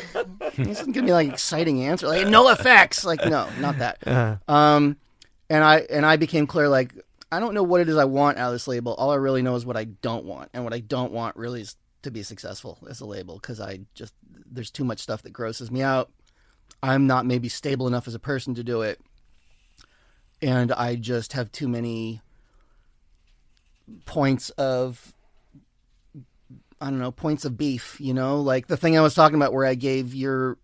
This isn't gonna be like exciting answer. Like no effects. Like no, not that. And I became clear. Like I don't know what it is I want out of this label. All I really know is what I don't want, and what I don't want really is to be successful as a label, because there's too much stuff that grosses me out. I'm not maybe stable enough as a person to do it, and I just have too many points of. I don't know, points of beef, like the thing I was talking about where I gave your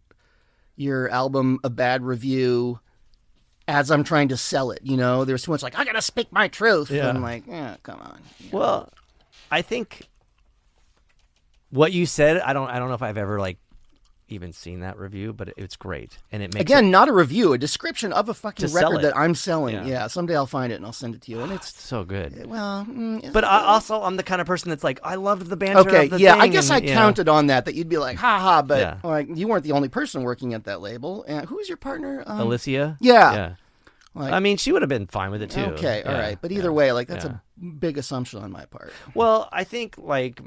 album a bad review as I'm trying to sell it, there's too much like, I gotta speak my truth. Yeah. And I'm like, come on. Well, I think what you said, I don't know if I've ever like even seen that review, but it's great. And it makes not a review, a description of a fucking record that I'm selling. Yeah, someday I'll find it and I'll send it to you. And it's so good. Well, but I'm the kind of person that's like, I loved the banter of the thing. I guess I counted on that you'd be like, haha, but like, you weren't the only person working at that label. And who was your partner? Alicia? Yeah. Like, I mean, she would have been fine with it too. okay, all Yeah, right, but either yeah, way, like that's yeah. a big assumption on my part. Well, I think like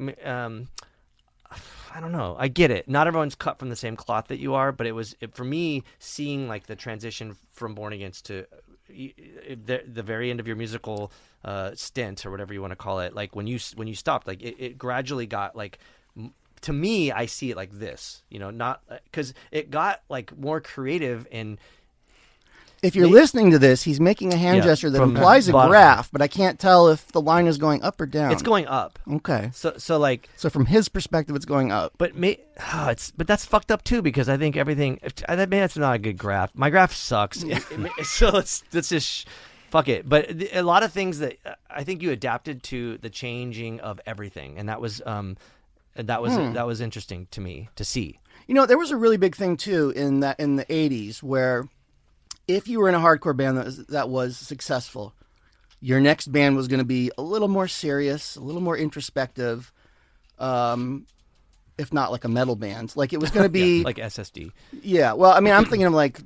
I don't know. I get it. Not everyone's cut from the same cloth that you are, but for me seeing like the transition from Born Against to the very end of your musical stint or whatever you want to call it. Like when you stopped, like it gradually got like. To me, I see it like this, not because it got like more creative and. If you're listening to this, he's making a hand gesture that implies a graph, but I can't tell if the line is going up or down. It's going up. Okay. So from his perspective, it's going up. But but that's fucked up too because I think everything. I mean, that's not a good graph. My graph sucks. So let's just fuck it. But a lot of things that I think you adapted to the changing of everything, and that was interesting to me to see. There was a really big thing too in the 80s where. If you were in a hardcore band that was successful, your next band was going to be a little more serious, a little more introspective, if not like a metal band. Like it was going to be... like SSD. Yeah. Well, I mean, I'm thinking of like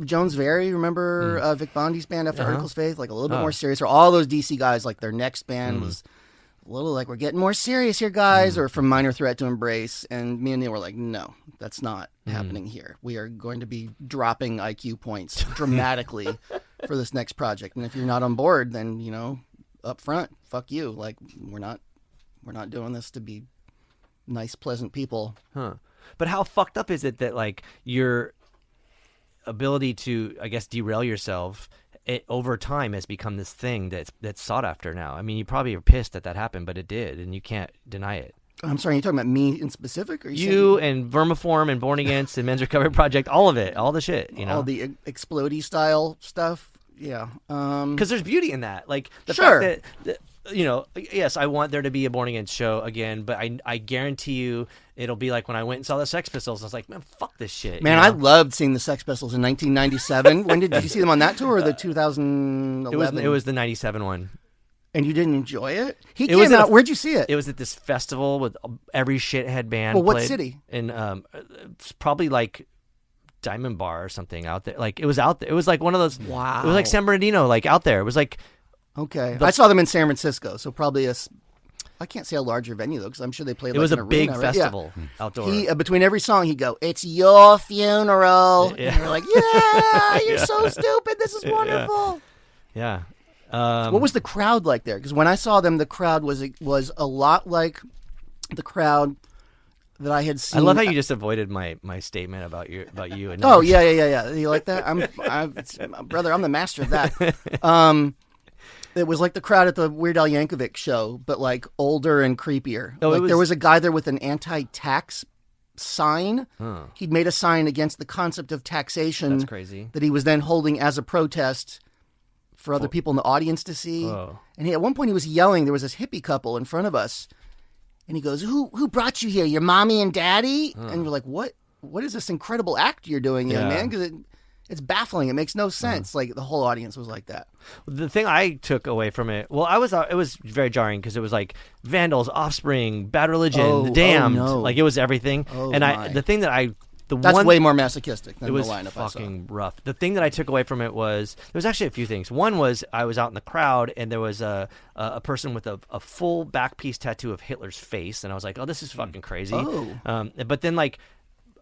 Jones Very, remember Vic Bondi's band after Articles of Faith? Like a little bit more serious. Or all those DC guys, like their next band was a little like, we're getting more serious here, guys. Or From Minor Threat to Embrace. And me and Neil were like, no, that's not happening here. We are going to be dropping IQ points dramatically for this next project. And if you're not on board, then, up front, fuck you. Like, we're not doing this to be nice, pleasant people. Huh. But how fucked up is it that, like, your ability to, I guess, derail yourself over time has become this thing that's sought after now? I mean, you probably are pissed that happened, but it did, and you can't deny it. I'm sorry, you're talking about me in specific? Or you and Vermiform and Born Against and Men's Recovery Project, all of it, all the shit, all the explodey style stuff. Yeah, because there's beauty in that. Like the sure. fact that yes, I want there to be a Born Against show again, but I guarantee you it'll be like when I went and saw the Sex Pistols. I was like, man, fuck this shit. Man, I loved seeing the Sex Pistols in 1997. When did you see them on that tour or the 2011? It was the 97 one. And you didn't enjoy it? He came out. Where'd you see it? It was at this festival with every shithead band. Well, what played city? In probably like Diamond Bar or something out there. Like it was out there. It was like one of those. Wow. It was like San Bernardino, like out there. It was like. Okay, I saw them in San Francisco, so probably I can't say a larger venue though, because I'm sure they played. It was an a big arena, right? festival outdoor. Between every song, he'd go, "It's your funeral," Yeah. and we're like, "Yeah, you're so stupid. This is wonderful." Yeah. What was the crowd like there? Because when I saw them, the crowd was a lot like the crowd that I had seen. I love how you just avoided my statement about you. And oh yeah. You like that? Brother, I'm the master of that. It was like the crowd at the Weird Al Yankovic show, but like older and creepier. Oh, there was a guy there with an anti-tax sign. Huh. He'd made a sign against the concept of taxation. That's crazy. That he was then holding as a protest for other people in the audience to see. Whoa. And at one point he was yelling. There was this hippie couple in front of us, and he goes, "Who brought you here? Your mommy and daddy?" And we're like, "What is this incredible act you're doing, young man?" Because it's baffling. It makes no sense. Like the whole audience was like that. The thing I took away from it, it was very jarring because it was like Vandals, Offspring, Bad Religion, The Damned. No. Like it was everything. That's way more masochistic than it was the lineup fucking rough. The thing that I took away from it was there was actually a few things. One was I was out in the crowd and there was a person with a full back piece tattoo of Hitler's face, and I was like, oh, this is fucking crazy. Oh. But then like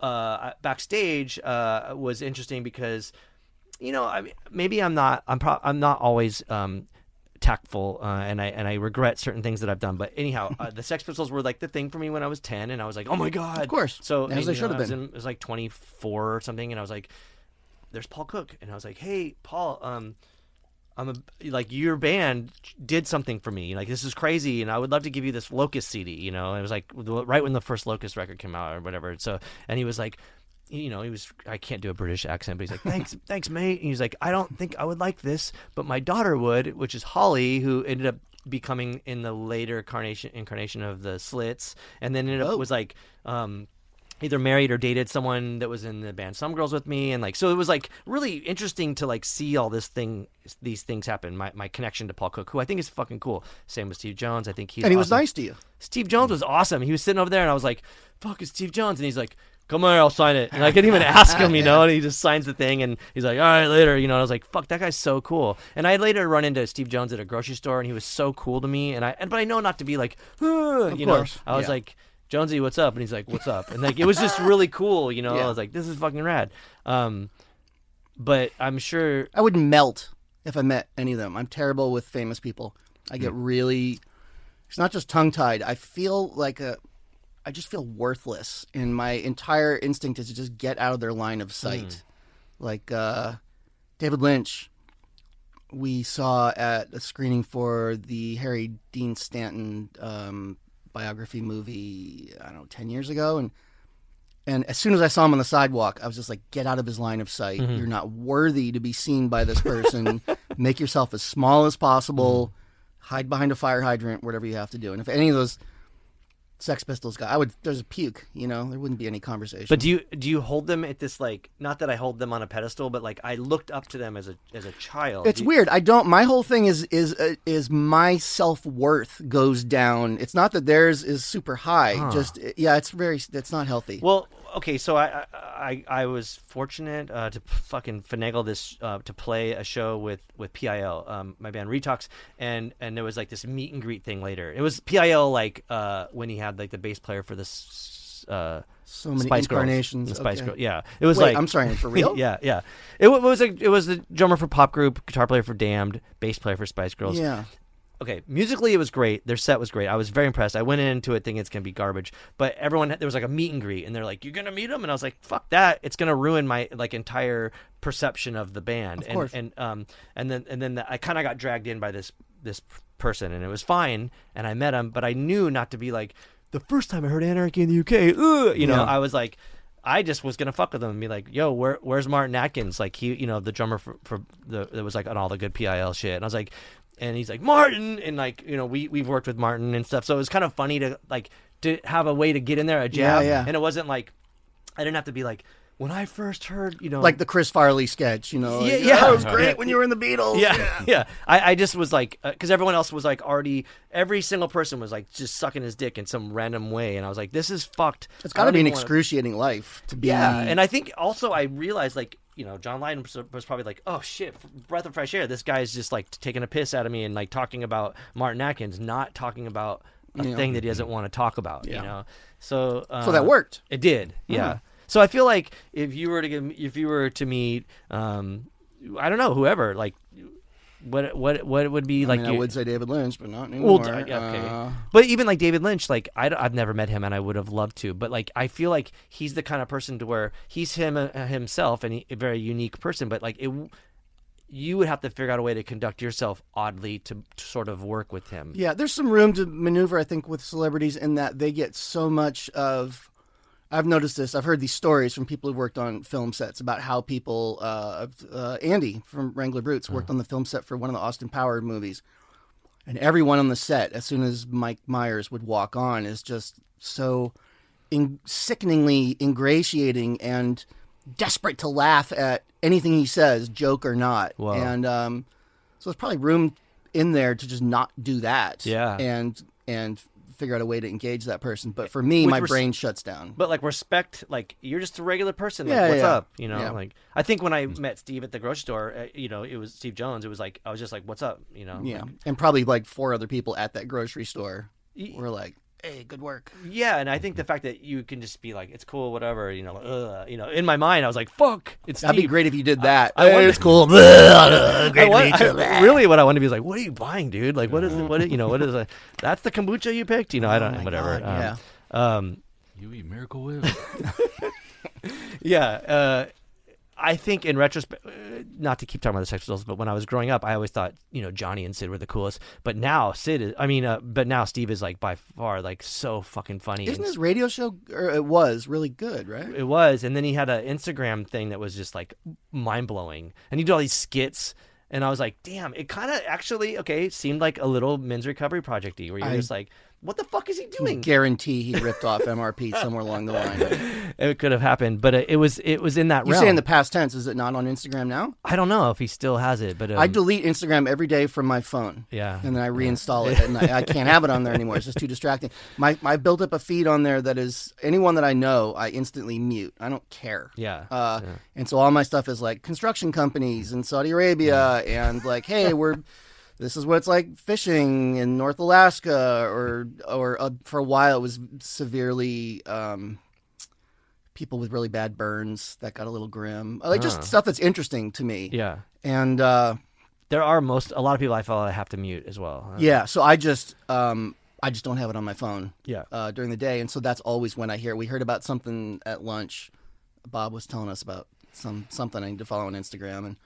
backstage was interesting because maybe I'm not always tactful, and I regret certain things that I've done. But anyhow, the Sex Pistols were like the thing for me when I was 10, and I was like, oh my god, of course. So as they should have been. I was like 24 or something, and I was like, there's Paul Cook, and I was like, hey Paul, your band did something for me. Like this is crazy, and I would love to give you this Locust CD. And it was like right when the first Locust record came out or whatever. So, and he was like, I can't do a British accent, but he's like, thanks, mate. And he's like, I don't think I would like this, but my daughter would, which is Holly, who ended up becoming in the later incarnation of the Slits, and then ended up was like, either married or dated someone that was in the band Some Girls with me, and like so it was like really interesting to like see all these things happen. My connection to Paul Cook, who I think is fucking cool. Same with Steve Jones. I think he's and he was awesome. nice to you. Steve Jones was awesome. He was sitting over there, and I was like, "Fuck, it's Steve Jones," and he's like, come here, I'll sign it. And I couldn't even ask him, and he just signs the thing, and he's like, all right, later, and I was like, fuck, that guy's so cool. And I later run into Steve Jones at a grocery store, and he was so cool to me, but I know not to be like, Of course. I was like, Jonesy, what's up? And he's like, what's up? And like, it was just really cool, I was like, this is fucking rad. But I'm sure I would melt if I met any of them. I'm terrible with famous people. I get really, it's not just tongue-tied. I feel like I just feel worthless, and my entire instinct is to just get out of their line of sight. Like David Lynch, we saw at a screening for the Harry Dean Stanton biography movie, I don't know, 10 years ago, and as soon as I saw him on the sidewalk, I was just like, get out of his line of sight. You're not worthy to be seen by this person. Make yourself as small as possible. Hide behind a fire hydrant, whatever you have to do. And if any of those Sex Pistols guy, there's a puke, there wouldn't be any conversation. But do you hold them at this, like, not that I hold them on a pedestal, but like I looked up to them as a child. It's weird. I don't. My whole thing is my self-worth goes down. It's not that theirs is super high. Just it's not healthy. Well, okay, so I was fortunate to fucking finagle this to play a show with PIL, my band Retox, and there was like this meet and greet thing later. It was PIL like when he had like the bass player for this so many Spice incarnations. Girls, the Spice Okay. Girls. Yeah, it was Wait, like I'm sorry, for real? yeah. It was the drummer for Pop Group, guitar player for Damned, bass player for Spice Girls. Yeah. Okay, musically it was great. Their set was great. I was very impressed. I went into it thinking it's gonna be garbage, but there was like a meet and greet, and they're like, "You're gonna meet him," and I was like, "Fuck that! It's gonna ruin my like entire perception of the band." Of course. And then I kind of got dragged in by this person, and it was fine, and I met him, but I knew not to be like, the first time I heard Anarchy in the UK, I was like, I just was gonna fuck with him and be like, "Yo, where's Martin Atkins?" Like he, the drummer for that was like on all the good PIL shit, and I was like. And he's like, Martin, and like, we've worked with Martin and stuff, so it was kind of funny to have a way to get in there, a jab, Yeah. and it wasn't like, I didn't have to be like, when I first heard, like the Chris Farley sketch, like, yeah, it was great when you were in the Beatles. Yeah. I just was like, because everyone else was like already, every single person was like just sucking his dick in some random way, and I was like, this is fucked. It's got to be an excruciating life to be. Yeah, and I think also I realized like. John Lydon was probably like, oh shit, breath of fresh air. This guy's just like taking a piss out of me and like talking about Martin Atkins, not talking about a thing that he doesn't want to talk about. So that worked. It did. Yeah. So I feel like if you were to meet, I don't know, whoever, like, what would be like? I would say David Lynch, but not anymore. Well, okay. But even like David Lynch, like I've never met him, and I would have loved to. But like I feel like he's the kind of person to where he's himself, and a very unique person. But like you would have to figure out a way to conduct yourself oddly to sort of work with him. Yeah, there's some room to maneuver, I think, with celebrities in that they get so much of. I've noticed this. I've heard these stories from people who've worked on film sets about how people, Andy from Wrangler Brutes worked on the film set for one of the Austin Powers movies. And everyone on the set, as soon as Mike Myers would walk on, is just so sickeningly ingratiating and desperate to laugh at anything he says, joke or not. Wow. And so there's probably room in there to just not do that. Yeah. And figure out a way to engage that person. But for me, my brain shuts down. But like respect, like you're just a regular person. Like, Yeah, what's yeah. up? Yeah. Like I think when I met Steve at the grocery store, it was Steve Jones. It was like I was just like, what's up? Yeah. Like, And probably like 4 other people at that grocery store were like, hey, good work. yeah. And I think the fact that you can just be like, it's cool, whatever. In my mind, I was like, fuck, it's That'd be Steve. great if you did that. I wonder- It's cool. Really, what I want to be is like, what are you buying, dude? Like, what is that's the kombucha you picked? I don't know, whatever. God, yeah. You eat Miracle Whip? Yeah. I think in retrospect, not to keep talking about the Sex Pistols, but when I was growing up, I always thought, Johnny and Sid were the coolest. But now but now Steve is like by far like so fucking funny. Isn't his radio show, or it was really good, right? It was, and then he had an Instagram thing that was just like mind blowing, and he did all these skits, and I was like, damn, it kind of actually seemed like a little men's recovery project-y, where you're just like, what the fuck is he doing? Guarantee he ripped off MRP somewhere along the line. It could have happened, but it was in that You realm. say in the past tense, is it not on Instagram now? I don't know if he still has it, but I delete Instagram every day from my phone. Yeah. And then I reinstall it, and I can't have it on there anymore. It's just too distracting. I built up a feed on there that is anyone that I know, I instantly mute. I don't care. Yeah. And so all my stuff is like construction companies in Saudi Arabia, and like, hey, this is what it's like fishing in North Alaska, or for a while it was severely people with really bad burns that got a little grim, like just stuff that's interesting to me. Yeah. And there are a lot of people I follow that have to mute as well. yeah, so I just don't have it on my phone. Yeah. During the day, and so that's always when I hear. We heard about something at lunch. Bob was telling us about something I need to follow on Instagram, and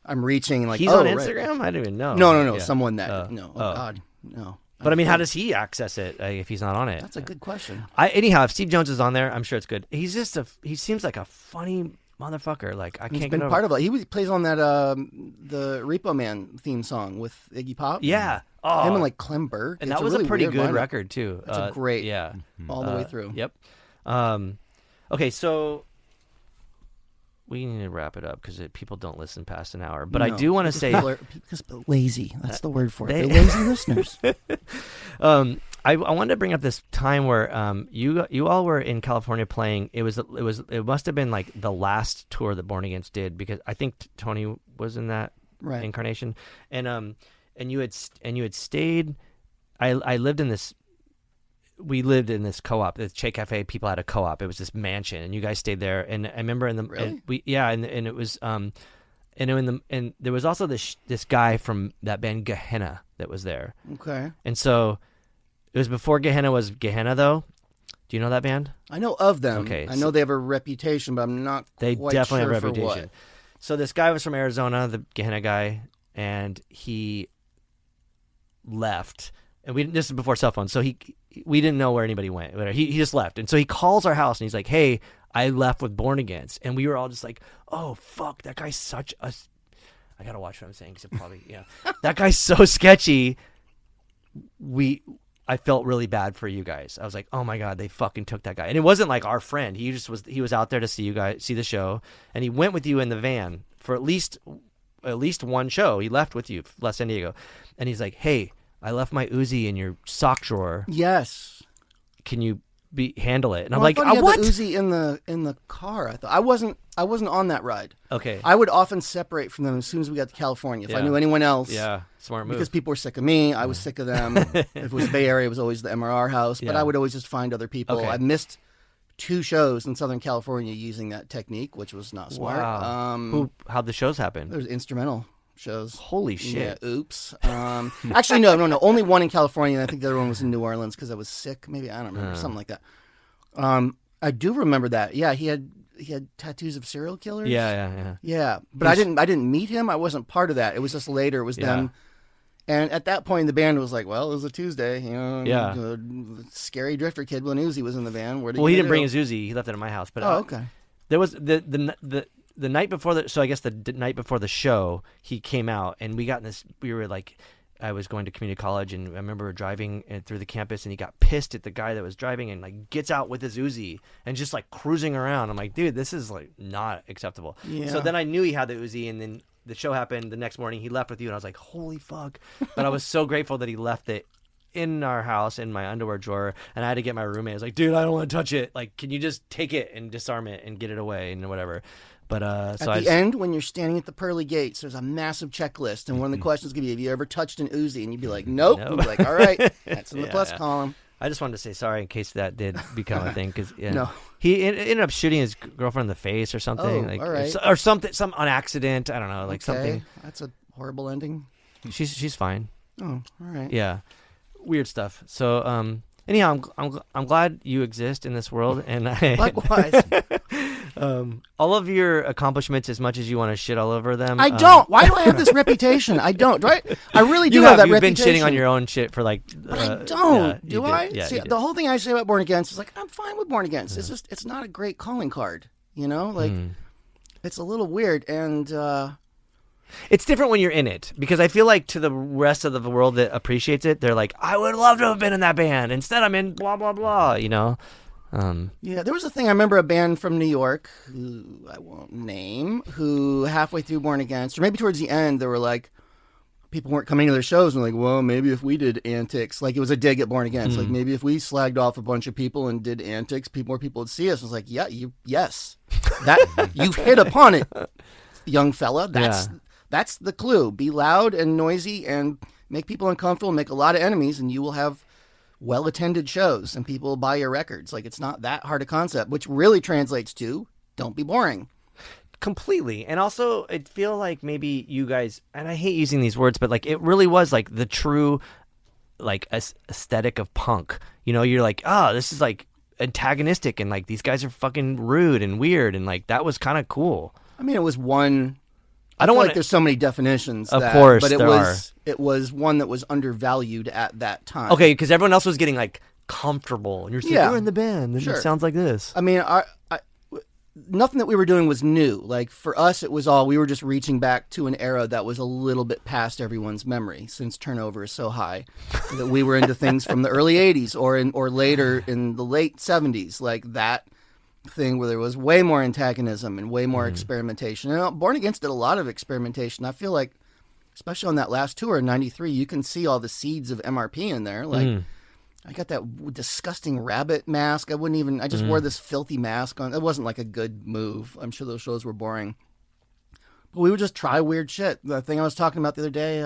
I'm reaching like he's on Instagram. Right. I didn't even know. No. Yeah. Someone that no. Oh God, no. But I mean, how does he access it if he's not on it? That's a good question. Anyhow, if Steve Jones is on there, I'm sure it's good. He's just he seems like a funny motherfucker. Like I He's can't been get over part of it. He plays on that the Repo Man theme song with Iggy Pop. Yeah. Him and like Clem Burke. And It's that was really a pretty weird good lineup. record too. It's a great. Yeah. All the way through. Yep. Okay, so we need to wrap it up because people don't listen past an hour. But I No, do want to because say people are because lazy. That's the word for it. They- They're lazy listeners. I wanted to bring up this time where you all were in California playing. It must have been like the last tour that Born Against did, because I think Tony was in that Right. incarnation, and you had stayed. I lived in this. We lived in this co-op. The Che Cafe people had a co-op. It was this mansion, and you guys stayed there. And I remember Really? and it was and there was also this guy from that band Gehenna that was there. Okay. And so it was before Gehenna was Gehenna, though. Do you know that band? I know of them. Okay, I know they have a reputation, but I'm not They quite definitely sure have a for reputation. what. So this guy was from Arizona, the Gehenna guy, and he left. And this is before cell phones, so we didn't know where anybody went. He just left, and so he calls our house and he's like, "Hey, I left with Born Against," and we were all just like, "Oh fuck, that guy's such a." I gotta watch what I'm saying because it probably that guy's so sketchy. I felt really bad for you guys. I was like, "Oh my god, they fucking took that guy," and it wasn't like our friend. He was out there to see you guys see the show, and he went with you in the van for at least one show. He left with you, left San Diego, and he's like, "Hey, I left my Uzi in your sock drawer. Yes. Can you handle it?" And I'm Well, like, I thought he had "What?" the Uzi in the car. I thought I wasn't on that ride. Okay. I would often separate from them as soon as we got to California. If I Yeah. knew anyone else, Yeah, smart move. because people were sick of me, I was sick of them. If it was Bay Area, it was always the MRR house. But Yeah. I would always just find other people. Okay. I missed 2 shows in Southern California using that technique, which was not smart. Wow. How'd the shows happen? There's instrumental shows. Holy shit. Yeah, oops. Actually, no. Only one in California, and I think the other one was in New Orleans because I was sick. Maybe, I don't remember, something like that. I do remember that. Yeah, he had tattoos of serial killers. Yeah. Yeah, but I didn't meet him. I wasn't part of that. It was just later. It was them. And at that point, the band was like, "Well, it was a Tuesday, Yeah. Scary drifter kid when Uzi was in the van. Well, he didn't bring his Uzi. He left it at my house. But okay. there was the night before so I guess the night before the show, he came out, and we got in this. We were like, I was going to community college, and I remember driving through the campus, and he got pissed at the guy that was driving, and like gets out with his Uzi and just like cruising around. I'm like, dude, this is like not acceptable. Yeah. So then I knew he had the Uzi, and then the show happened the next morning. He left with you, and I was like, holy fuck! But I was so grateful that he left it in our house in my underwear drawer, and I had to get my roommate. I was like, dude, I don't want to touch it. Like, can you just take it and disarm it and get it away and whatever. But At the end, when you're standing at the pearly gates, there's a massive checklist, and one of the questions could be, "Have you ever touched an Uzi?" And you'd be like, "Nope." No. You'd be like, "All right, that's in the Yeah, plus yeah. column." I just wanted to say sorry in case that did become a thing, because No. he ended up shooting his girlfriend in the face or something, Oh, like all right. or something, some on accident. I don't know, like something. That's a horrible ending. She's fine. Oh, all right. Yeah, weird stuff. So anyhow, I'm glad you exist in this world, and Likewise. all of your accomplishments, as much as you want to shit all over them. I don't. Why do I have this reputation? I don't. Do I really do have that you've reputation. been shitting on your own shit for like. But I don't. you Do did. I? Yeah, See, you did. the whole thing I say about Born Against is like, I'm fine with Born Against. It's just, it's not a great calling card. Like, it's a little weird. And It's different when you're in it, because I feel like to the rest of the world that appreciates it, they're like, I would love to have been in that band. Instead, I'm in blah, blah, blah, you know? Yeah, there was a thing. I remember a band from New York, who I won't name, who halfway through Born Against, or maybe towards the end, they were like, people weren't coming to their shows and like, well, maybe if we did Antics, like it was a dig at Born Against, like maybe if we slagged off a bunch of people and did Antics, more people would see us. I was like, yeah, yes, that you've hit upon it, young fella. That's the clue. Be loud and noisy and make people uncomfortable, make a lot of enemies, and you will have well-attended shows and people will buy your records. Like, it's not that hard a concept, which really translates to don't be boring. Completely. And also, I feel like maybe you guys, and I hate using these words, but like it really was like the true like aesthetic of punk. You know, you're like, oh, this is like antagonistic and like these guys are fucking rude and weird, and like that was kind of cool. I mean, it was one. I don't feel want like there's so many definitions. Of course, but there it was one that was undervalued at that time. Okay, because everyone else was getting like comfortable, and you're saying you're in the band, and Sure. it sounds like this. I mean, nothing that we were doing was new. Like for us, it was all we were just reaching back to an era that was a little bit past everyone's memory, since turnover is so high that we were into things from the early '80s or later in the late '70s, like that thing where there was way more antagonism and way more experimentation. And Born Against did a lot of experimentation. I feel like, especially on that last tour in '93, you can see all the seeds of MRP in there. Like. I got that disgusting rabbit mask. I just wore this filthy mask on. It wasn't like a good move. I'm sure those shows were boring. But we would just try weird shit. The thing I was talking about the other day,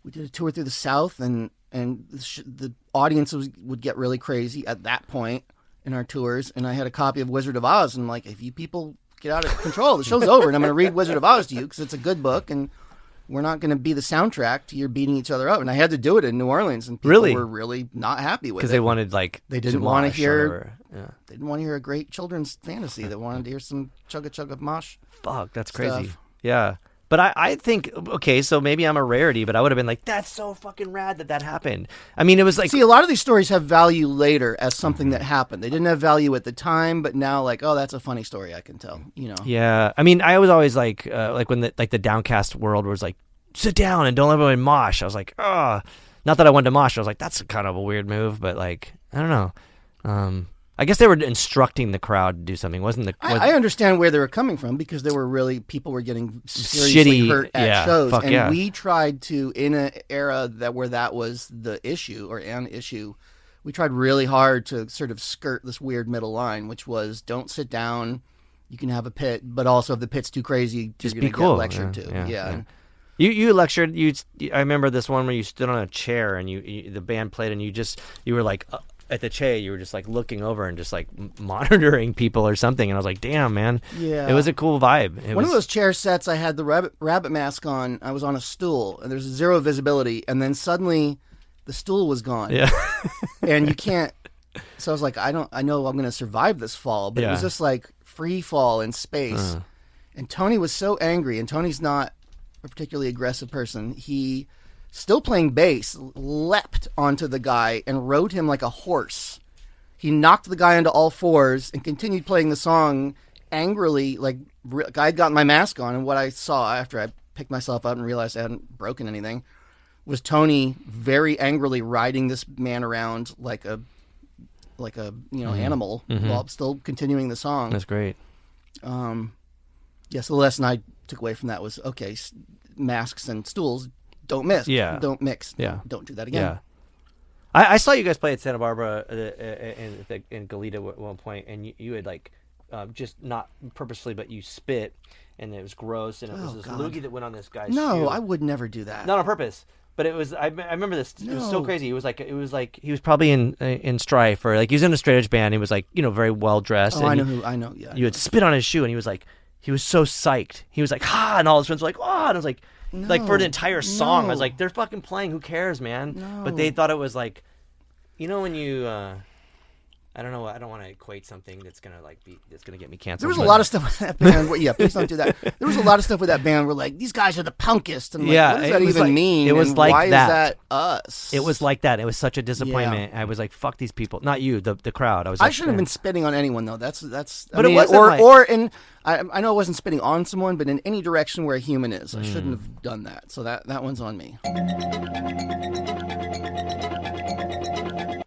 we did a tour through the South, and the audiences would get really crazy at that point in our tours. And I had a copy of Wizard of Oz, and I'm like, if you people get out of control, the show's over, and I'm going to read Wizard of Oz to you because it's a good book, and we're not going to be the soundtrack to your beating each other up. And I had to do it in New Orleans, and people were really not happy with it. Because they wanted, like, they didn't want to hear they didn't want to hear a great children's fantasy. They wanted to hear some chugga mosh. Fuck, that's stuff. crazy. Yeah. But I think, okay, so maybe I'm a rarity, but I would have been like, that's so fucking rad that happened. I mean, it was like... See, a lot of these stories have value later as something that happened. They didn't have value at the time, but now, like, oh, that's a funny story I can tell, you know? Yeah. I mean, I was always like when the Downcast world was like, sit down and don't let everyone mosh. I was like, oh, not that I wanted to mosh. I was like, that's kind of a weird move, but like, I don't know. I guess they were instructing the crowd to do something. I understand where they were coming from, because there were people were getting seriously hurt at shows. And we tried to, in an era where that was the issue or an issue, we tried really hard to sort of skirt this weird middle line, which was don't sit down. You can have a pit, but also if the pit's too crazy, just you're be going to cool. get lectured to. Yeah. You lectured. I remember this one where you stood on a chair and the band played, and you were like at the chair. You were just like looking over and just like monitoring people or something. And I was like, damn, man. Yeah. It was a cool vibe. One of those chair sets, I had the rabbit mask on. I was on a stool, and there's zero visibility, and then suddenly the stool was gone. Yeah. And you can't. So I was like, I know I'm going to survive this fall, but it was just like free fall in space. And Tony was so angry, and Tony's not a particularly aggressive person. He, still playing bass, leapt onto the guy and rode him like a horse. He knocked the guy onto all fours and continued playing the song angrily. Like, I had gotten my mask on, and what I saw after I picked myself up and realized I hadn't broken anything was Tony very angrily riding this man around like a animal while still continuing the song. That's great. So the lesson I took away from that was, okay, masks and stools don't mix. Yeah. Don't mix. Yeah. Don't do that again. Yeah. I saw you guys play at Santa Barbara in Goleta at one point, and you had like just not purposely, but you spit, and it was gross, and it was this loogie that went on this guy's shoe. I would never do that. Not on purpose. But it was. I remember this. It was so crazy. It was like he was probably in Strife, or like he was in a straight edge band. He was like very well dressed. Oh, I know. Yeah. You had spit on his shoe, and he was so psyched. He was like, ha, and all his friends were like, ah, and I was like. No, like for the entire song, I was like, "They're fucking playing. Who cares, man?" No. But they thought it was like, when you, I don't know. I don't want to equate something that's gonna that's gonna get me canceled. There was a lot of stuff with that band. Please don't do that. There was a lot of stuff with that band where like these guys are the punkest. And like, what does that even mean? It was and like why that. Is that us? It was like that. It was such a disappointment. I was like, "Fuck these people." Not you, the crowd. I shouldn't have been spitting on anyone though. That's. But it wasn't I know I wasn't spitting on someone, but in any direction where a human is, I shouldn't have done that. So that one's on me.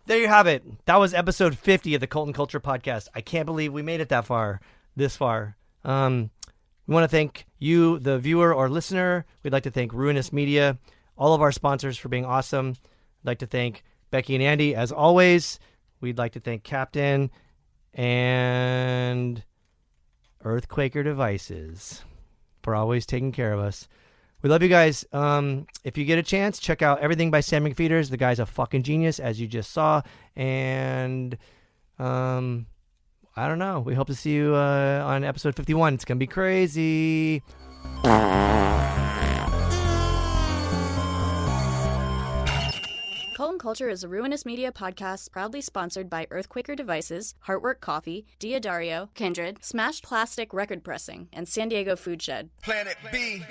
There you have it. That was episode 50 of the Cult and Culture Podcast. I can't believe we made it this far. We want to thank you, the viewer or listener. We'd like to thank Ruinous Media, all of our sponsors for being awesome. I'd like to thank Becky and Andy, as always. We'd like to thank Captain and Earthquaker Devices for always taking care of us. We love you guys. If you get a chance, check out everything by Sam McPheeters. The guy's a fucking genius, as you just saw. And I don't know. We hope to see you on episode 51. It's going to be crazy. Cult and Culture is a Ruinous Media podcast proudly sponsored by Earthquaker Devices, Heartwork Coffee, Diodario, Kindred, Smashed Plastic Record Pressing, and San Diego Food Shed. Planet B.